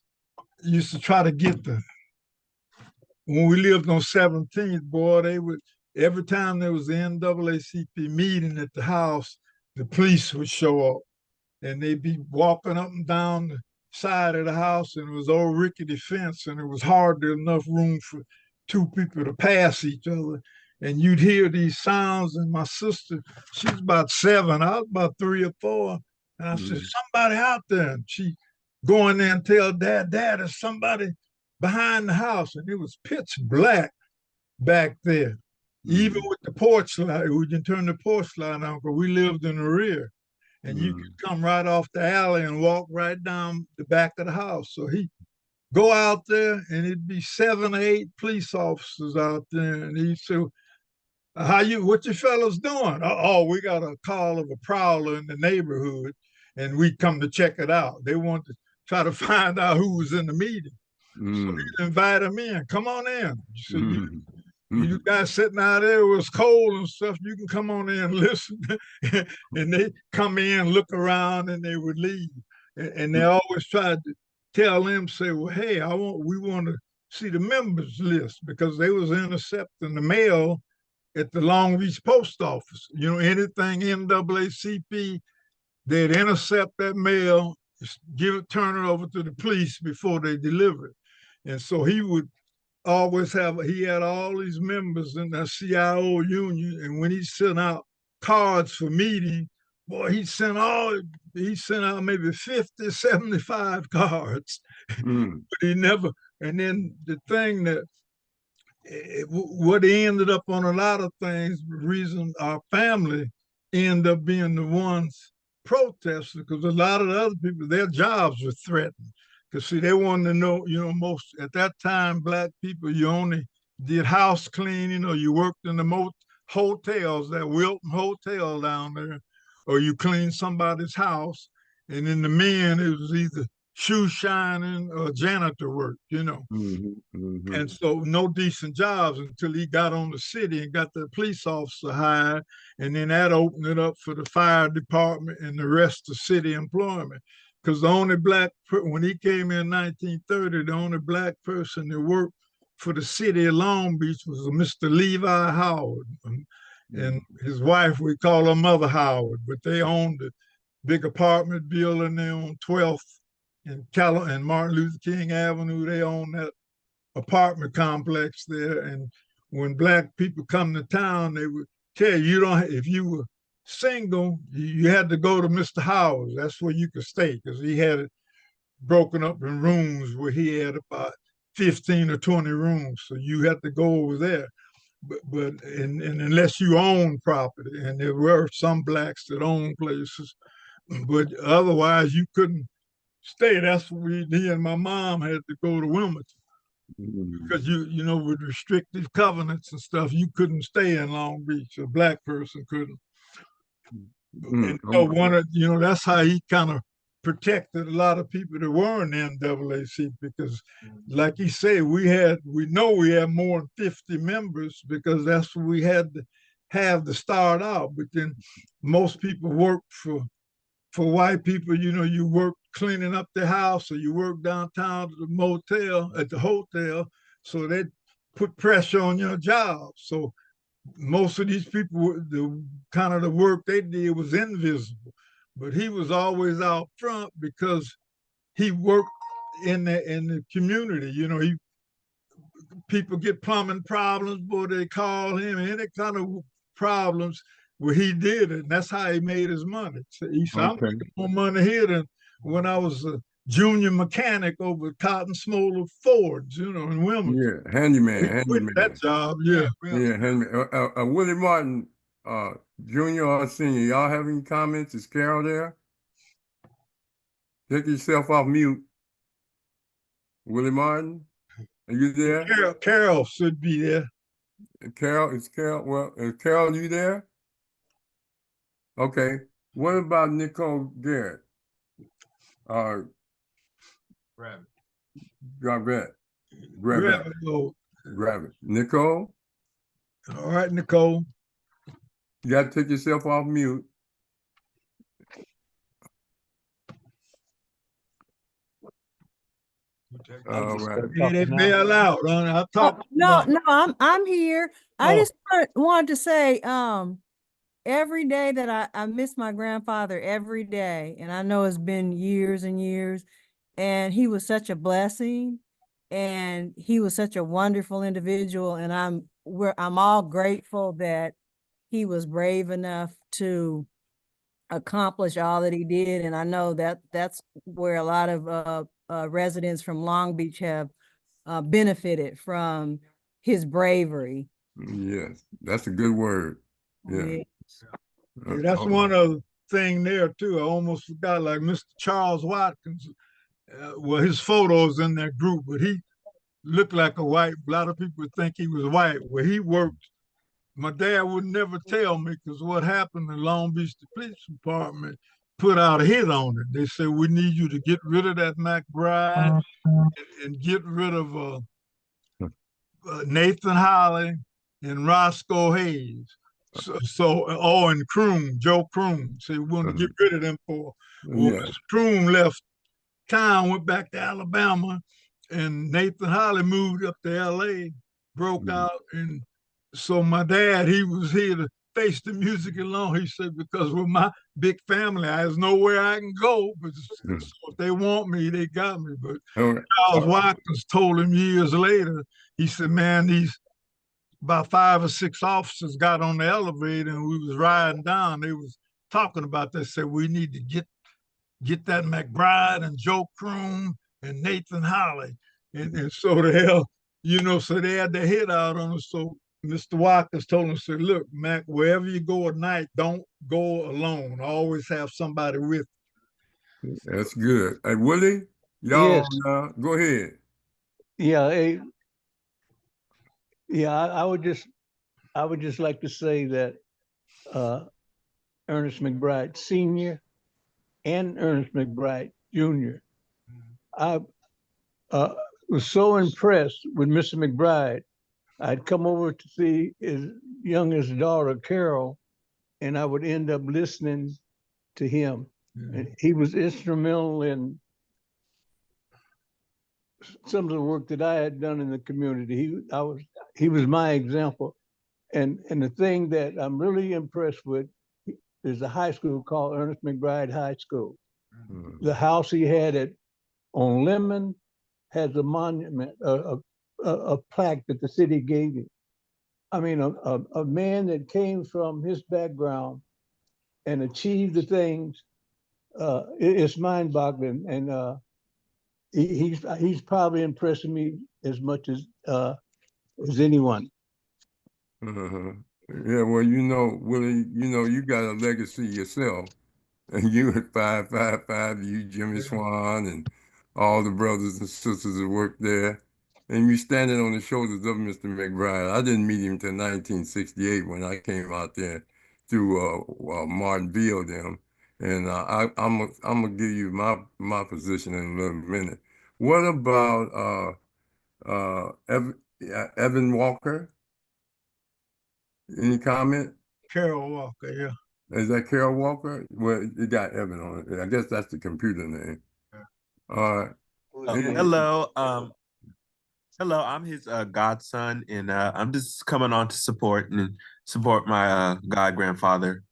used to try to get when we lived on 17th, boy, they would, every time there was the NAACP meeting at the house, the police would show up and they'd be walking up and down the side of the house, and it was old rickety fence, and it was hardly enough room for two people to pass each other. And you'd hear these sounds, and my sister, she was about 7, I was about 3 or 4, and I said, somebody out there. And she go in there and tell Dad, there's somebody behind the house. And it was pitch black back there. Even with the porch light, we can turn the porch light on, because we lived in the rear. And you could come right off the alley and walk right down the back of the house. So he go out there, and it'd be 7 or 8 police officers out there. And he'd say, what you fellas doing? Oh, we got a call of a prowler in the neighborhood, and we come to check it out. They want to try to find out who was in the meeting. So he invited them in. Come on in. So you guys sitting out there, it was cold and stuff. You can come on in and listen. And they come in, look around, and they would leave. And they always tried to tell them, say, well, hey, we want to see the members list, because they was intercepting the mail at the Long Beach post office. Anything NAACP, they'd intercept that mail, turn it over to the police before they deliver it. And so he would always he had all these members in the CIO union, and when he sent out cards for meeting, boy, he sent out maybe 50, 75 cards. But he never, and then the thing that what he ended up on a lot of things, the reason our family ended up being the ones protesting, because a lot of the other people, their jobs were threatened. Because see, they wanted to know, most at that time, black people, you only did house cleaning, or you worked in the hotels, that Wilton Hotel down there, or you cleaned somebody's house. And in the men, it was either shoe shining or janitor work, And so no decent jobs until he got on the city and got the police officer hired. And then that opened it up for the fire department and the rest of city employment. because the only when he came in 1930, the only black person that worked for the city of Long Beach was a Mr. Levi Howard. And his wife, we call her Mother Howard, but they owned a big apartment building there on 12th and Martin Luther King Avenue. They owned that apartment complex there. And when black people come to town, they would tell you if you were single, you had to go to Mr. Howard's. That's where you could stay, because he had it broken up in rooms where he had about 15 or 20 rooms. So you had to go over there. But and unless you own property, and there were some blacks that owned places, but otherwise you couldn't stay. That's what he and my mom had to go to Wilmington, because you know, with restrictive covenants and stuff, you couldn't stay in Long Beach. A black person couldn't. And so that's how he kind of protected a lot of people that were in the NAACP, because like he said, we know we had more than 50 members, because that's what we had to have to start out. But then most people worked for white people. You know, you work cleaning up their house, or you work downtown at the hotel, so they put pressure on your job. So most of these people, the work they did was invisible, but he was always out front because he worked in the community. You know, people get plumbing problems, boy, they call him, any kind of problems where he did it, and that's how he made his money. So he said, I'm making more money here than when I was a junior mechanic over Cotton Smoller Fords, you know, in Wilmington. Yeah, handyman. That job, yeah. Yeah, handyman. Willie Martin, junior or senior, y'all have any comments? Is Carol there? Take yourself off mute. Willie Martin, are you there? Carol should be there. Carol, is Carol, you there? Okay. What about Nicole Garrett? Gravet. Nicole? All right, Nicole. You got to take yourself off mute. All right. They bail out. I talk. No, I'm here. I just wanted to say, every day that I miss my grandfather every day, and I know it's been years and years, and he was such a blessing, and he was such a wonderful individual, and I'm all grateful that he was brave enough to accomplish all that he did. And I know that that's where a lot of residents from Long Beach have benefited from his bravery. Yes, that's a good word. Yeah. That's one other thing there too. I almost forgot, like Mr. Charles Watkins. Well, his photos in that group, but he looked like a white. A lot of people would think he was white. Where he worked, my dad would never tell me, because what happened in Long Beach, the police department put out a hit on it. They said, we need you to get rid of that McBride and get rid of Nathan Holly and Roscoe Hayes. And Croom, Joe Croom. So we wanted to get rid of them for. Well, Mr. Croom left town, went back to Alabama, and Nathan Holly moved up to LA, broke out. And so my dad, he was here to face the music alone. He said, because with my big family, there's nowhere I can go. But so if they want me, they got me. But Charles Watkins told him years later, he said, man, these about 5 or 6 officers got on the elevator, and we was riding down. They was talking about that, said we need to get that McBride and Joe Croom and Nathan Holly. And so the hell, so they had the hit out on us. So Mr. Watkins told him, said, look, Mac, wherever you go at night, don't go alone. Always have somebody with you. That's good. Hey, Willie, y'all, go ahead. Yeah, I would just like to say that Ernest McBride Sr. and Ernest McBride Jr. I was so impressed with Mr. McBride. I'd come over to see his youngest daughter, Carol, and I would end up listening to him. He was instrumental in some of the work that I had done in the community. He was my example. And the thing that I'm really impressed with is a high school called Ernest McBride High School. Mm-hmm. The house he had on Lemon has a monument, a plaque that the city gave him. I mean, a man that came from his background and achieved the things, it's mind-boggling. And he's probably impressing me as much as anyone. Uh-huh. Yeah, well, Willie, you got a legacy yourself. And you at 555, you, Jimmy Swan, and all the brothers and sisters that worked there. And you standing on the shoulders of Mr. McBride. I didn't meet him until 1968 when I came out there through Martinville them. And I'm gonna give you my position in a little minute. What about Evan Walker? Any comment? Carol Walker, yeah. Is that Carol Walker? Well, it got Evan on it. I guess that's the computer name. Hello. Hello, I'm his godson, and I'm just coming on to support my god grandfather.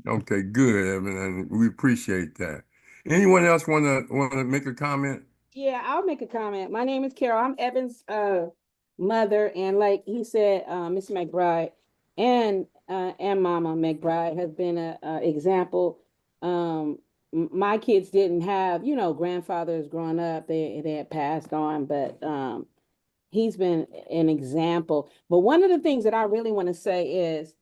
Okay, good, Evan, and we appreciate that. Anyone else want to make a comment? Yeah, I'll make a comment. My name is Carol. I'm Evan's mother, and like he said, Mr. McBride and Mama McBride has been a example. My kids didn't have, grandfathers growing up. They had passed on, but he's been an example. But one of the things that I really want to say is,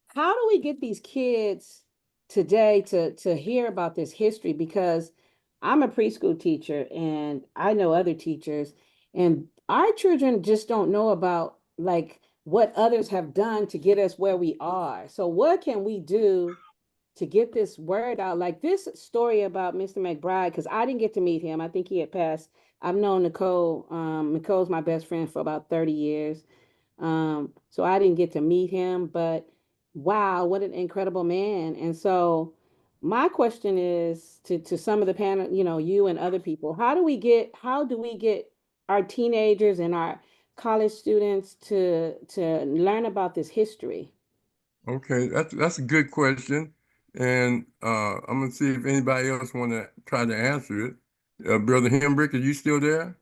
how do we get these kids today to hear about this history? Because I'm a preschool teacher and I know other teachers, and our children just don't know about like what others have done to get us where we are. So what can we do to get this word out? Like this story about Mr. McBride, because I didn't get to meet him. I think he had passed. I've known Nicole. Nicole's my best friend for about 30 years. So I didn't get to meet him, but wow, what an incredible man. And so my question is to some of the panel, you and other people, how do we get our teenagers and our college students to learn about this history? Okay, that's a good question, and I'm gonna see if anybody else want to try to answer it. Brother Hembrick, are you still there?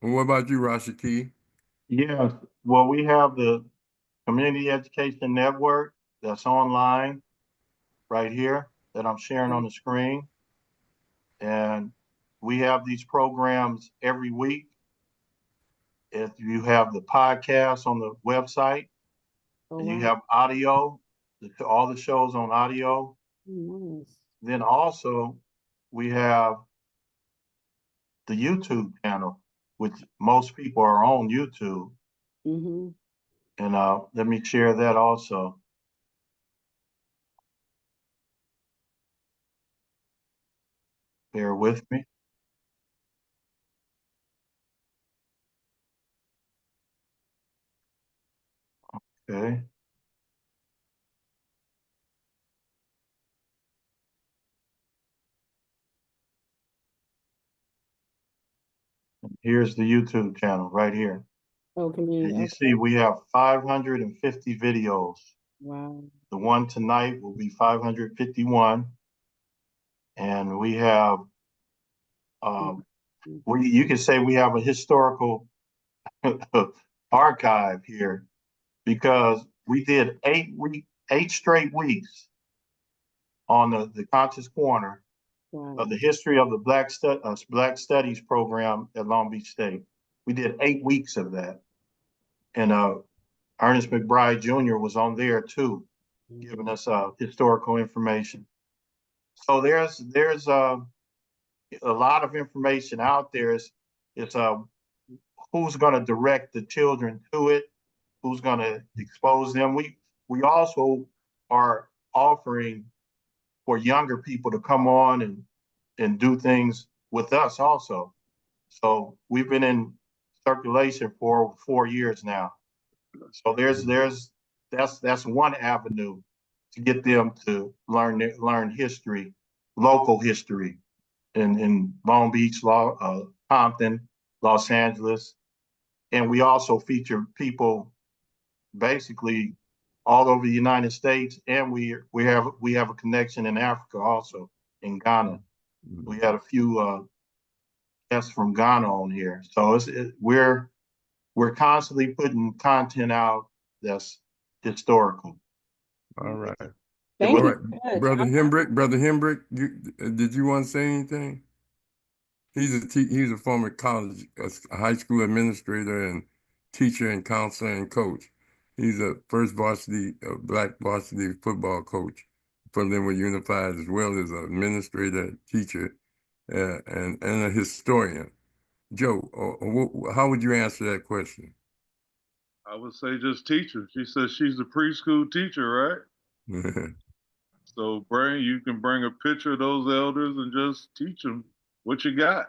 And what about you, Rashaki? Yes. Well, we have the Community Education Network that's online right here that I'm sharing on the screen. And we have these programs every week. If you have the podcast on the website, and you have audio, all the shows on audio. Nice. Then also we have the YouTube channel, which most people are on YouTube. Mm-hmm. And let me share that also. Bear with me. Okay. Here's the YouTube channel right here. Oh, community. And you see we have 550 videos. Wow. The one tonight will be 551. And we have, you can say we have a historical archive here, because we did 8 straight weeks on the Conscious Corner of the history of the Black Studies program at Long Beach State. We did 8 weeks of that. And Ernest McBride Jr. was on there too, giving us historical information. So there's a lot of information out there. It's who's going to direct the children to it, who's going to expose them. We also are offering for younger people to come on and do things with us also. So we've been in circulation for over 4 years now. So that's one avenue to get them to learn history, local history in Long Beach, Compton, Los Angeles. And we also feature people basically all over the United States, and we have a connection in Africa also, in Ghana. We had a few guests from Ghana on here, so we're constantly putting content out that's historical. All right. Thank All you. right. Brother Hembrick, did you want to say anything? He's a former college, high school administrator and teacher and counselor and coach. He's a first black varsity football coach for Linwood Unified, as well as an administrator, teacher, and a historian. Joe, how would you answer that question? I would say just teacher. She says she's a preschool teacher, right? So you can bring a picture of those elders and just teach them what you got.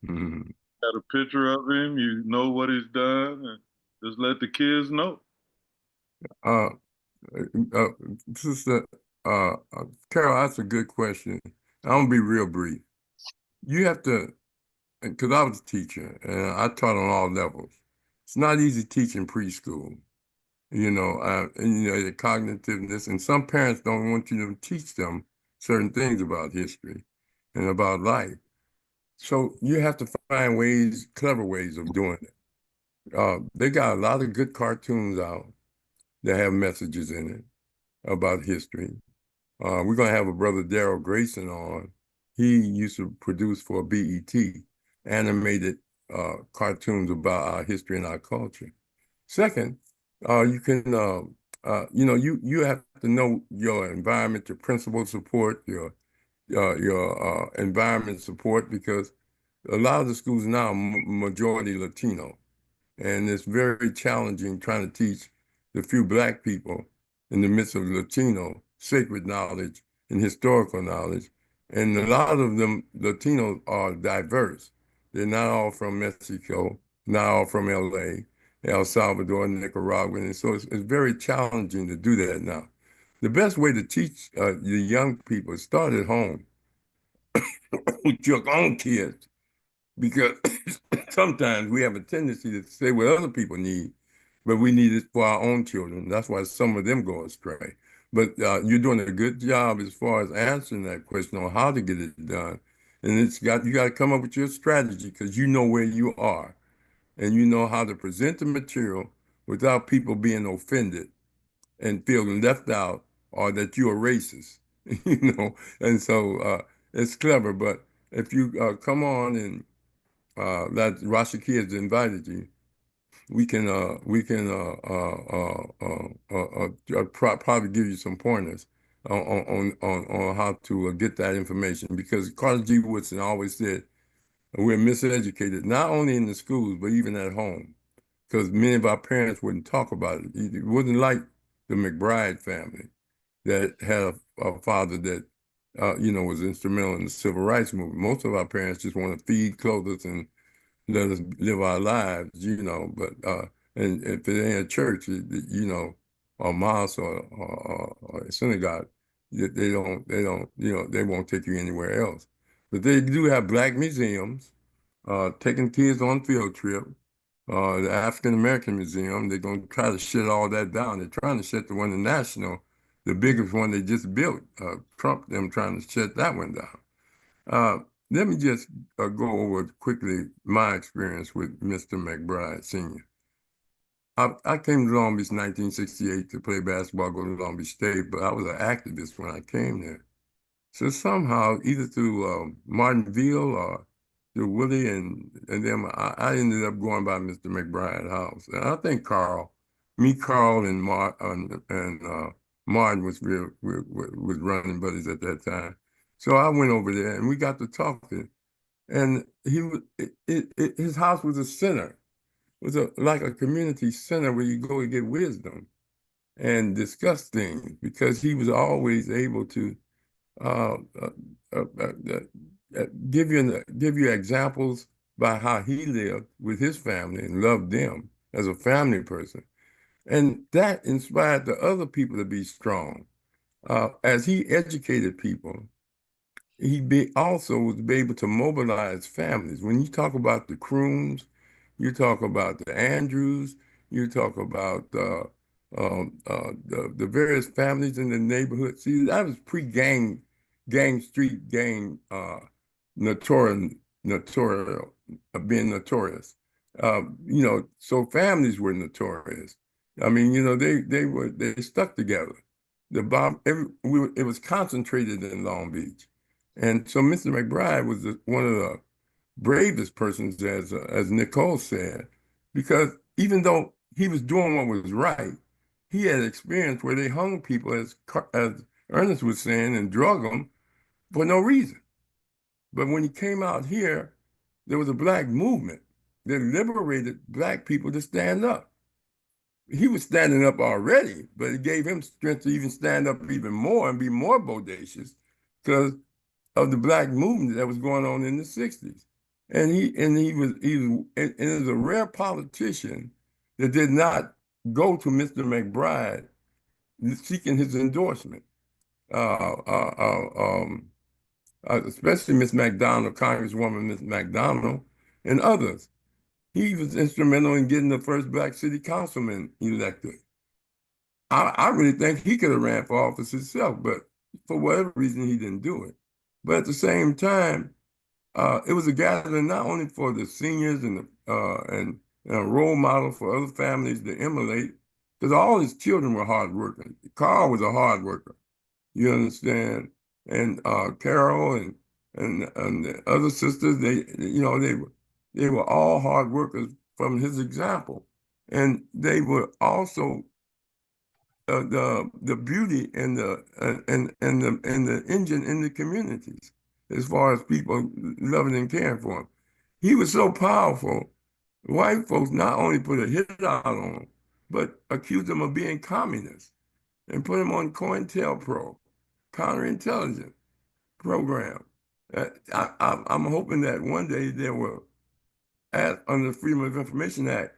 Got a picture of him, you know what he's done, and just let the kids know. Sister Carol, that's a good question. I'm gonna be real brief. You have to, because I was a teacher and I taught on all levels. It's not easy teaching preschool, and the cognitiveness, and some parents don't want you to teach them certain things about history and about life. So you have to find clever ways of doing it. They got a lot of good cartoons out that have messages in it about history. We're going to have a brother, Daryl Grayson, on. He used to produce for BET animated cartoons about our history and our culture. Second, you can, you have to know your environment, your principal support, your environment support, because a lot of the schools now are majority Latino, and it's very challenging trying to teach the few Black people in the midst of Latino sacred knowledge and historical knowledge. And a lot of them Latinos are diverse. They're not all from Mexico, not all from LA, El Salvador, Nicaragua, and so it's very challenging to do that now. The best way to teach the young people is start at home with your own kids, because sometimes we have a tendency to say what other people need, but we need it for our own children. That's why some of them go astray. But you're doing a good job as far as answering that question on how to get it done. And you got to come up with your strategy, because you know where you are and you know how to present the material without people being offended and feeling left out, or that you're racist, And so it's clever. But if you come on and that Rashiki has invited you, we can probably give you some pointers on how to get that information, because Carter G. Woodson always said we're miseducated, not only in the schools but even at home, because many of our parents wouldn't talk about it. It wasn't like the McBride family that had a father that was instrumental in the civil rights movement. Most of our parents just want to feed, clothe us, and let us live our lives, but and if it ain't a church, or mosque or a synagogue, they won't take you anywhere else. But they do have Black museums, taking kids on field trip. The African American Museum, they're going to try to shut all that down. They're trying to shut the one in National, the biggest one they just built. Trump, them trying to shut that one down. Let me just go over quickly my experience with Mr. McBride Sr. I came to Long Beach in 1968 to play basketball, go to Long Beach State, but I was an activist when I came there. So somehow, either through Martin Veal or through Willie and then I ended up going by Mr. McBride's house. And I think Carl and Martin was running buddies at that time. So I went over there and we got to talking, and his house was a center. It was like a community center where you go and get wisdom and discuss things, because he was always able to give you examples by how he lived with his family and loved them as a family person. And that inspired the other people to be strong. as he educated people, also was able to mobilize families. When you talk about the Crooms, you talk about the Andrews, you talk about the various families in the neighborhood. See, that was pre-gang, street gang, notorious, being notorious. So families were notorious. I mean, they stuck together. It was concentrated in Long Beach. And so Mr. McBride was one of the bravest persons, as Nicole said, because even though he was doing what was right, he had experience where they hung people, as Ernest was saying, and drug them for no reason. But when he came out here, there was a black movement that liberated black people to stand up. He was standing up already, but it gave him strength to even stand up even more and be more bodacious because of the black movement that was going on in the 60s. And he was a rare politician that did not go to Mr. McBride seeking his endorsement. Especially Miss McDonald, Congresswoman Miss McDonald, and others. He was instrumental in getting the first black city councilman elected. I really think he could have ran for office himself, but for whatever reason, he didn't do it. But at the same time, it was a gathering not only for the seniors and a role model for other families to emulate, because all his children were hard workers. Carl was a hard worker, you understand, and Carol and the other sisters, they were all hard workers from his example, and they were also the beauty and the engine in the communities as far as people loving and caring for him. He was so powerful. White folks not only put a hit out on him, but accused him of being communist and put him on COINTELPRO, counterintelligence program. I'm hoping that one day they will, under the Freedom of Information Act,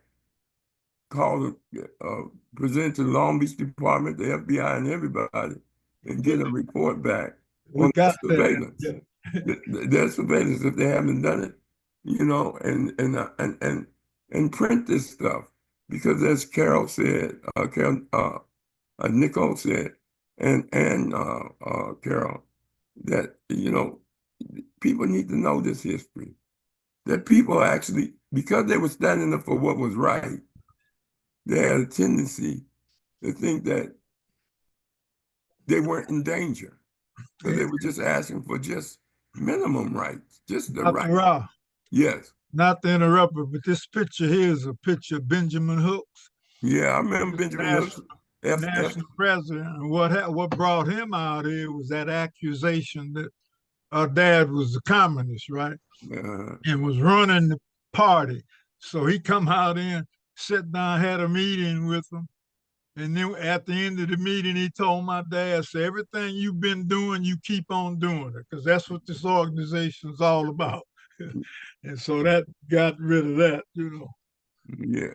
present to the Long Beach Department, the FBI, and everybody, and get a report back on their surveillance. Their surveillance, if they haven't done it, and print this stuff, because as Carol said, Nicole said, and Carol, that people need to know this history. That people actually, because they were standing up for what was right, they had a tendency to think that they weren't in danger. So they were just asking for just minimum rights, just the right. Rahh, yes. Not to interrupt, but this picture here is a picture of Benjamin Hooks. Yeah, I remember Benjamin Hooks. National president. And what brought him out here was that accusation that our dad was a communist, right? And was running the party. So he come out in, sat down, had a meeting with them. And then at the end of the meeting, he told my dad, "So everything you've been doing, you keep on doing it, because that's what this organization is all about." And so that got rid of that,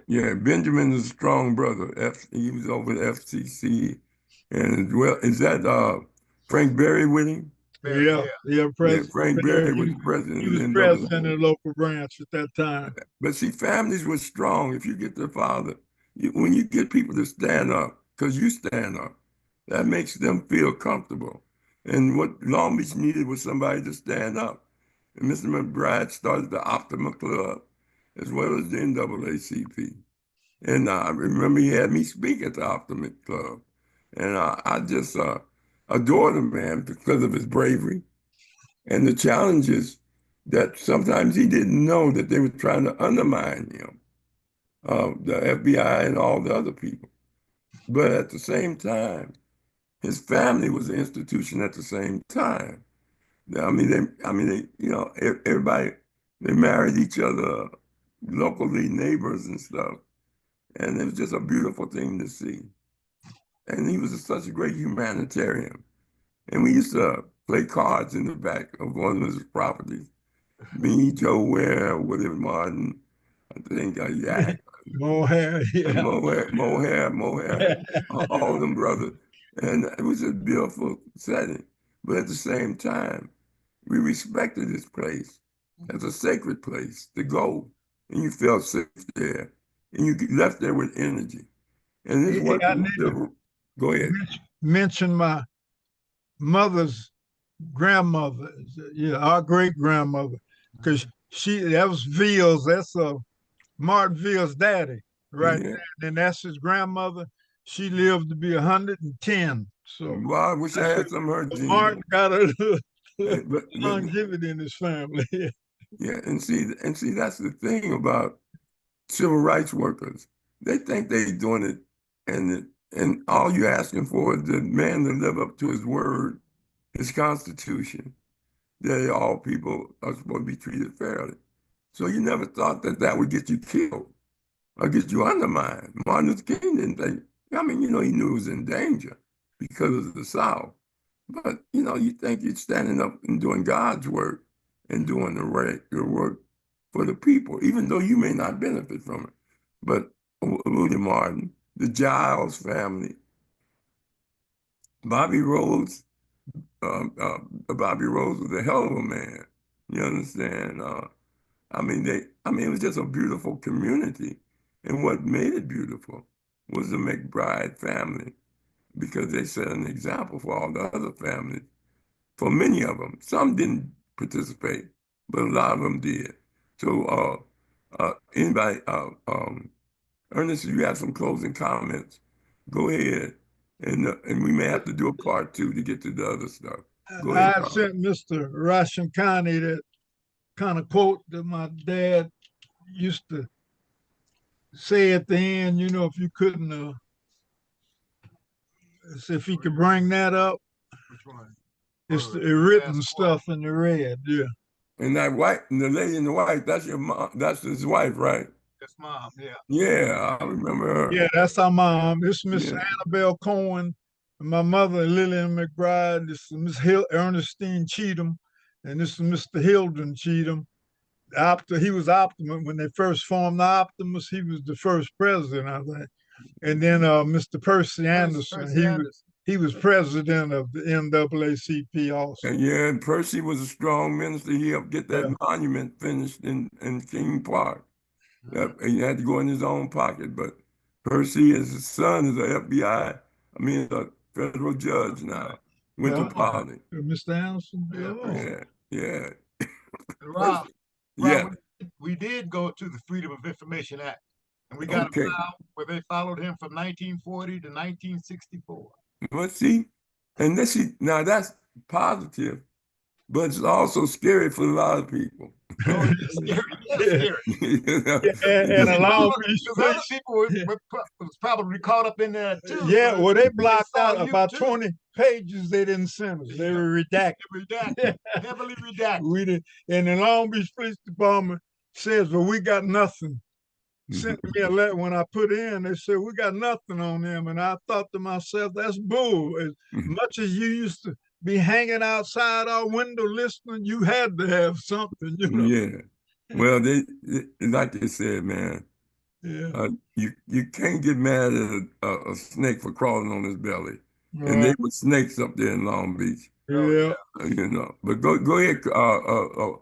Yeah. Benjamin is a strong brother. He was over at FCC, and as well, is that Frank Berry with him? Yeah, President. Frank Berry was president. He was president of the local branch at that time. But see, families were strong. If you get the father, when you get people to stand up, because you stand up, that makes them feel comfortable. And what Long Beach needed was somebody to stand up. And Mr. McBride started the Optima Club, as well as the NAACP. And I remember he had me speak at the Optima Club. And I just adored the man because of his bravery and the challenges that sometimes he didn't know that they were trying to undermine him, the FBI and all the other people. But at the same time, his family was an institution at the same time. Everybody, they married each other locally, neighbors and stuff. And it was just a beautiful thing to see. And he was such a great humanitarian. And we used to play cards in the back of one of his properties. Me, Joe Ware, William Martin, I think Yak. Mohair, yeah. Mohair, all of them brothers. And it was a beautiful setting. But at the same time, we respected this place as a sacred place to go. And you felt safe there. And you left there with energy. And this work I need to go ahead. mention my mother's grandmother, yeah, our great grandmother, because that was Veal's, that's Martin Veal's daddy, right? Yeah. And that's his grandmother. She lived to be 110. So Well, I wish I had some of her genes. Martin got a but, longevity in his family. Yeah, and see, that's the thing about civil rights workers. They think they're doing it, and all you're asking for is the man to live up to his word, his constitution, that all people are supposed to be treated fairly. So you never thought that that would get you killed or get you undermined. Martin Luther King didn't think, I mean, he knew he was in danger because of the South. But, you think you're standing up and doing God's work and doing the work for the people, even though you may not benefit from it. But William Martin, the Giles family, Bobby Rhodes, Bobby Rhodes was a hell of a man. You understand? It was just a beautiful community. And what made it beautiful was the McBride family, because they set an example for all the other families, for many of them. Some didn't participate, but a lot of them did. So, anybody, Ernest, if you have some closing comments, go ahead. And we may have to do a part 2 to get to the other stuff. Go ahead, I sent Mr. Rashimkhani that kind of quote that my dad used to say at the end, if you couldn't, if he could bring that up. Which one? It's the written stuff in the red, yeah. And the lady in the white, that's your mom, that's his wife, right? That's mom, yeah. Yeah, I remember her. Yeah, that's our mom. This is Miss Annabelle Cohen, and my mother, Lillian McBride. This is Miss Ernestine Cheatham, and this is Mr. Hildren Cheatham. He was Optimus when they first formed the Optimus. He was the first president, I think. And then Mr. Percy Anderson, he was president of the NAACP also. And Percy was a strong minister. He helped get that monument finished in King Park. He had to go in his own pocket, but Percy, as his son, is a a federal judge now. Went to Poly. Mr. Anderson? Yeah. Rahh, yeah. We did go to the Freedom of Information Act, and we got a file where they followed him from 1940 to 1964. Let's see, and now that's positive, but it's also scary for a lot of people. Oh, it's scary. And a lot of people was probably caught up in that too. Yeah, well, they blocked out about 20 pages they didn't send us. They were redacted. Heavily redacted. And the Long Beach Police Department says, well, we got nothing. Sent me a letter when I put in, they said, we got nothing on them. And I thought to myself, that's bull. As much as you used to be hanging outside our window listening, you had to have something, Yeah. Well, they like they said, man. Yeah. You can't get mad at a snake for crawling on his belly. Right. And they were snakes up there in Long Beach. Yeah. But go ahead,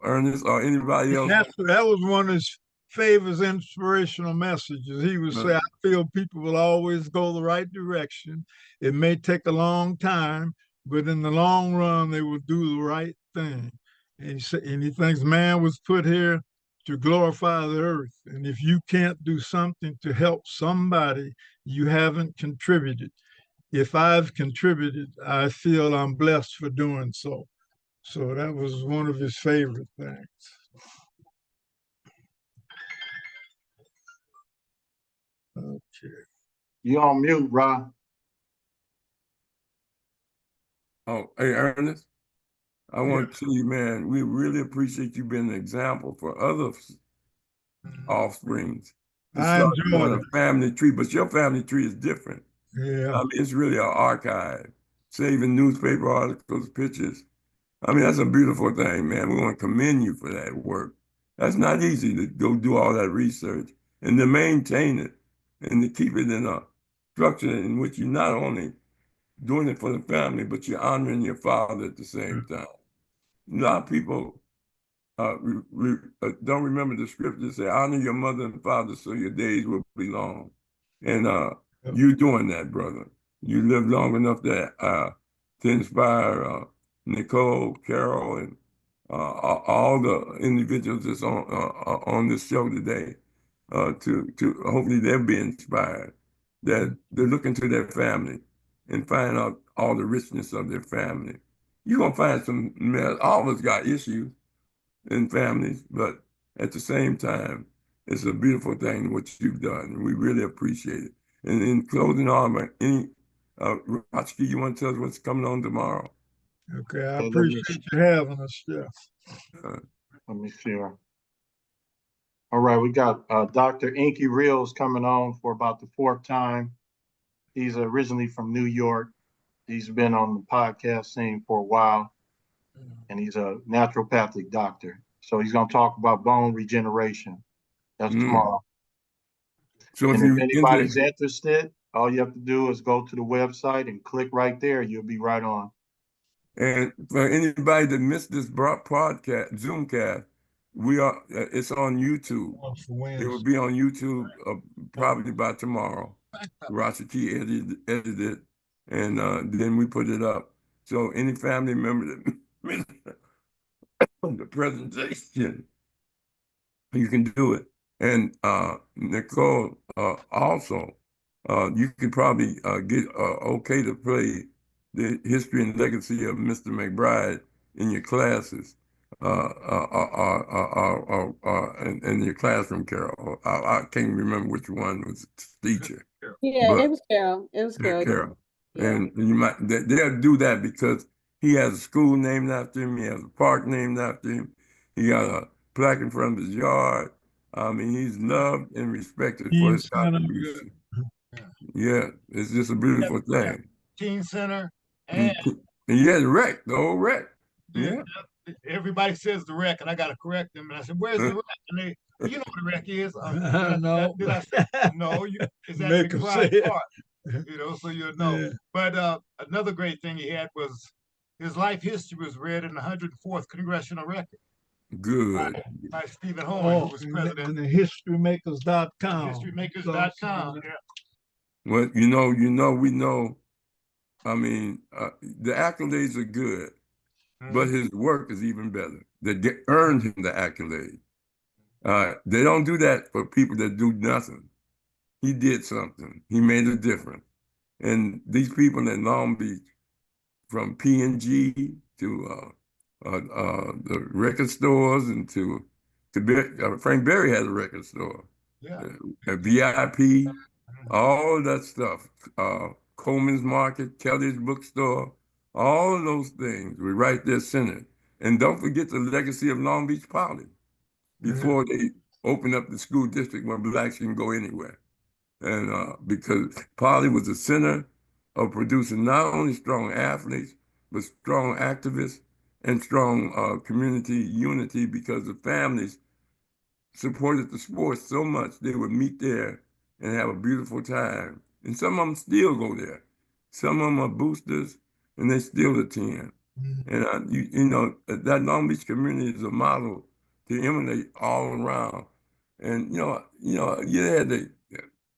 Ernest, or anybody else. That was one of his favorite inspirational messages. He would say, I feel people will always go the right direction. It may take a long time, but in the long run, they will do the right thing. And he thinks man was put here to glorify the earth. And if you can't do something to help somebody, you haven't contributed. If I've contributed, I feel I'm blessed for doing so. So that was one of his favorite things. Okay. You on mute, Rahh. Oh, hey, Ernest, I want to tell you, man, we really appreciate you being an example for other offsprings. I enjoy a family tree, but your family tree is different. Yeah. It's really an archive, saving newspaper articles, pictures. That's a beautiful thing, man. We want to commend you for that work. That's not easy to go do all that research and to maintain it and to keep it in a structure in which you not only doing it for the family, but you're honoring your father at the same time. A lot of people don't remember the scripture say, honor your mother and father so your days will be long. And you're doing that, brother. You live long enough to inspire Nicole, Carol, and all the individuals that's on this show today to hopefully they'll be inspired, that they look into their family and find out all the richness of their family. You're going to find some mess. All of us got issues in families, but at the same time, it's a beautiful thing what you've done. And we really appreciate it. And in closing, Rochki, you want to tell us what's coming on tomorrow? Okay, I appreciate you having us, Jeff. Let me see here. All right, we got Dr. Inky Reels coming on for about the 4th time. He's originally from New York. He's been on the podcast scene for a while, and he's a naturopathic doctor. So he's going to talk about bone regeneration. That's tomorrow. So if anybody's interested, all you have to do is go to the website and click right there. You'll be right on. And for anybody that missed this podcast, Zoomcast, it's on YouTube. It will be on YouTube probably by tomorrow. Rashiki edited it, and then we put it up. So any family member that missed the presentation, you can do it. And Nicole, also, you could probably get okay to play the history and legacy of Mr. McBride in your classes, in your classroom, Carol. I can't remember which one was the teacher. Yeah, it was Carol. It was Carol. Carol. Yeah. And you might they'll do that because he has a school named after him. He has a park named after him. He got a plaque in front of his yard. I mean, he's loved and respected for his contribution. Yeah, it's just a beautiful thing. Teen Center and yeah, the wreck, the old wreck. Yeah. Everybody says the wreck, and I got to correct them. And I said, "Where's the wreck?" And they, you know what the wreck is? No. Did I say no? Is that McBride Park? You know, so you know. Yeah. But another great thing he had was his life history was read in the 104th Congressional Record. Good. By Stephen Holman, who was president. And the historymakers.com. Historymakers.com. Yeah. Well, we know. I mean, the accolades are good, but his work is even better. They earned him the accolade. They don't do that for people that do nothing. He did something. He made a difference. And these people in Long Beach, from P&G to the record stores and to Frank Berry has a record store. Yeah. VIP, all that stuff. Coleman's Market, Kelly's Bookstore, all of those things were right there centered. And don't forget the legacy of Long Beach Poly before they opened up the school district where blacks can go anywhere. And because Poly was the center of producing not only strong athletes, but strong activists and strong community unity, because the families supported the sports so much they would meet there and have a beautiful time. And some of them still go there. Some of them are boosters and they still attend. And you know, that Long Beach community is a model to emulate all around. And you had the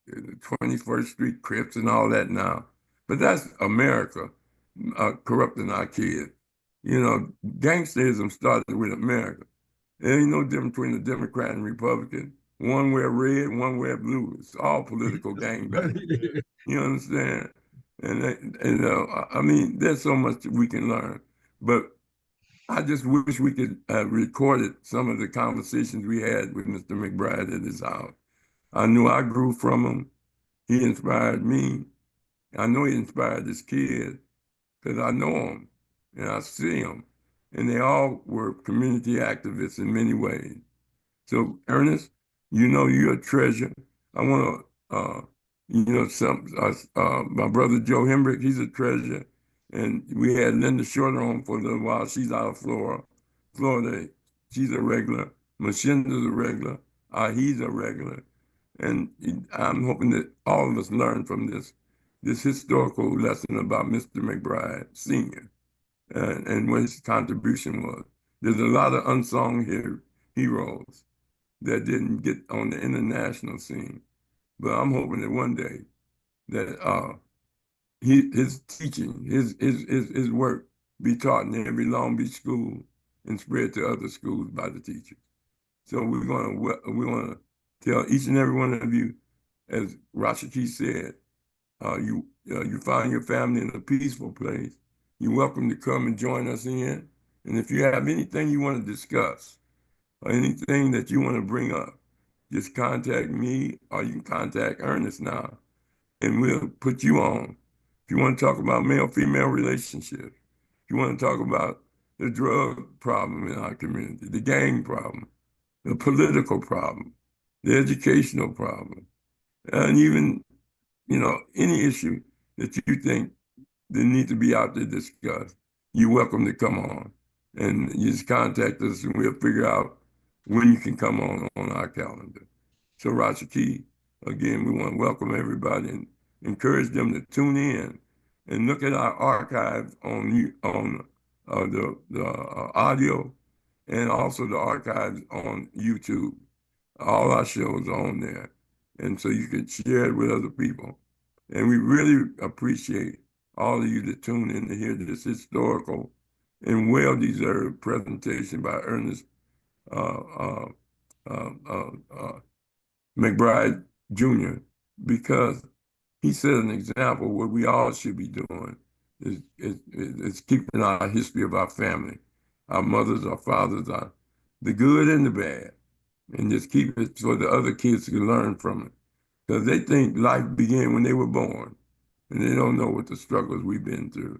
21st Street Crips and all that now, but that's America corrupting our kids. You know, gangsterism started with America. There ain't no difference between a Democrat and Republican. One wear red, one wear blue. It's all political gangbanging. You understand? And I mean, there's so much that we can learn. But I just wish we could have recorded some of the conversations we had with Mr. McBride at his house. I knew I grew from him. He inspired me. I know he inspired his kids because I know him and I see him. And they all were community activists in many ways. So, Ernest, you know you're a treasure. I want to, my brother Joe Hembrick, he's a treasure. And we had Linda Shorter on for a little while. She's out of Florida. She's a regular. Machinda's a regular. He's a regular. And I'm hoping that all of us learn from this this historical lesson about Mr. McBride Sr. And what his contribution was. There's a lot of unsung heroes that didn't get on the international scene. But I'm hoping that one day that his teaching, his work be taught in every Long Beach school and spread to other schools by the teachers. So we're gonna tell each and every one of you, as Rahh said, you find your family in a peaceful place. You're welcome to come and join us in. And if you have anything you want to discuss or anything that you want to bring up, just contact me or you can contact Ernest now and we'll put you on. If you want to talk about male-female relationships, if you want to talk about the drug problem in our community, the gang problem, the political problem, the educational problem, and even, any issue that you think that need to be out there discussed, you're welcome to come on. And you just contact us and we'll figure out when you can come on our calendar. So Rahh, again, we want to welcome everybody and encourage them to tune in and look at our archive on the audio and also the archives on YouTube. All our shows are on there. And so you can share it with other people. And we really appreciate all of you that tune in to hear this historical and well-deserved presentation by Ernest McBride Jr. because he set an example. What we all should be doing is keeping our history of our family, our mothers, our fathers, the good and the bad, and just keep it so the other kids can learn from it. Because they think life began when they were born, and they don't know what the struggles we've been through.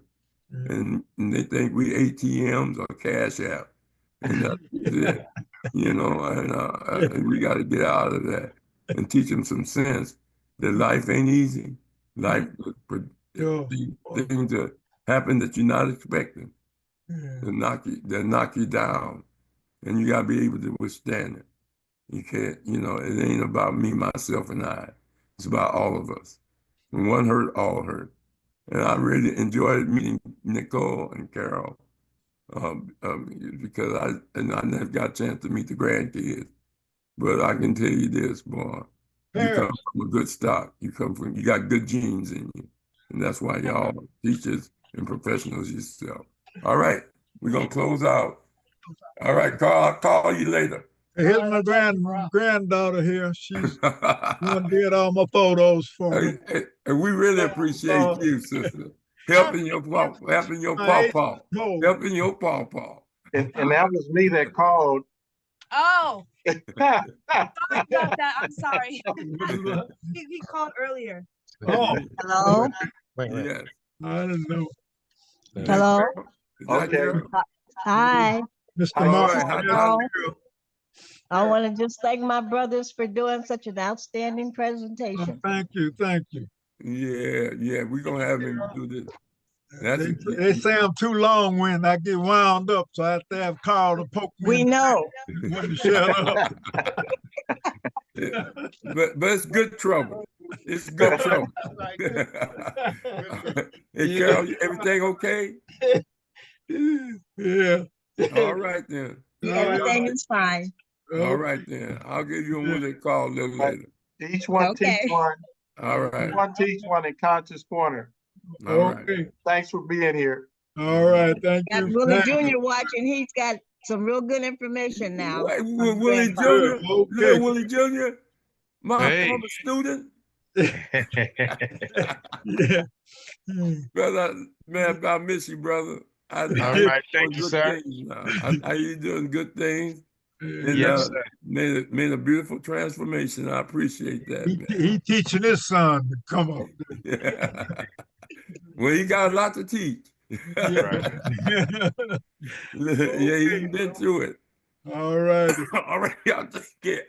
And they think we ATMs or Cash App, and that's it. And we got to get out of that and teach them some sense that life ain't easy. Life, things that happen that you're not expecting, that knock you down, and you got to be able to withstand it. You can't, it ain't about me, myself, and I. It's about all of us. When one hurt, all hurt. And I really enjoyed meeting Nicole and Carol because I never got a chance to meet the grandkids. But I can tell you this, boy, you come from a good stock. You got good genes in you. And that's why y'all are teachers and professionals yourself. All right, we're going to close out. All right, Carl, I'll call you later. Here's my granddaughter here. She's did all my photos for me. And we really appreciate you, sister. Helping your pawpaw. And that was me that called. Oh. Sorry about that. I'm sorry. He called earlier. Oh. Hello? Yes. I didn't know. Hello? Okay. Hi. Mr. Mark. I want to just thank my brothers for doing such an outstanding presentation. Thank you. Yeah. We're going to have him do this. They say I'm too long-winded. I get wound up, so I have to have Carl to poke me. We know. Wouldn't shut up. But it's good trouble. It's good trouble. Hey, Carol, everything okay? Yeah. All right, then. Everything is fine. All right, then. I'll give you a call a little later. Each one teach one. All right. Each one teach one in Conscious Corner. All right. Thanks for being here. All right, thank you. Got Willie Jr. watching. He's got some real good information now. Willie Jr. Okay. Willie Jr. My former student. Yeah. Brother, man, I miss you, brother. All right, thank you, sir. How you doing? Good things. And, yes, sir. Made a beautiful transformation. I appreciate that. He teaching his son to come up. Yeah. Well, he got a lot to teach. Yeah, Yeah, he's been through it. All right. All right, y'all take care.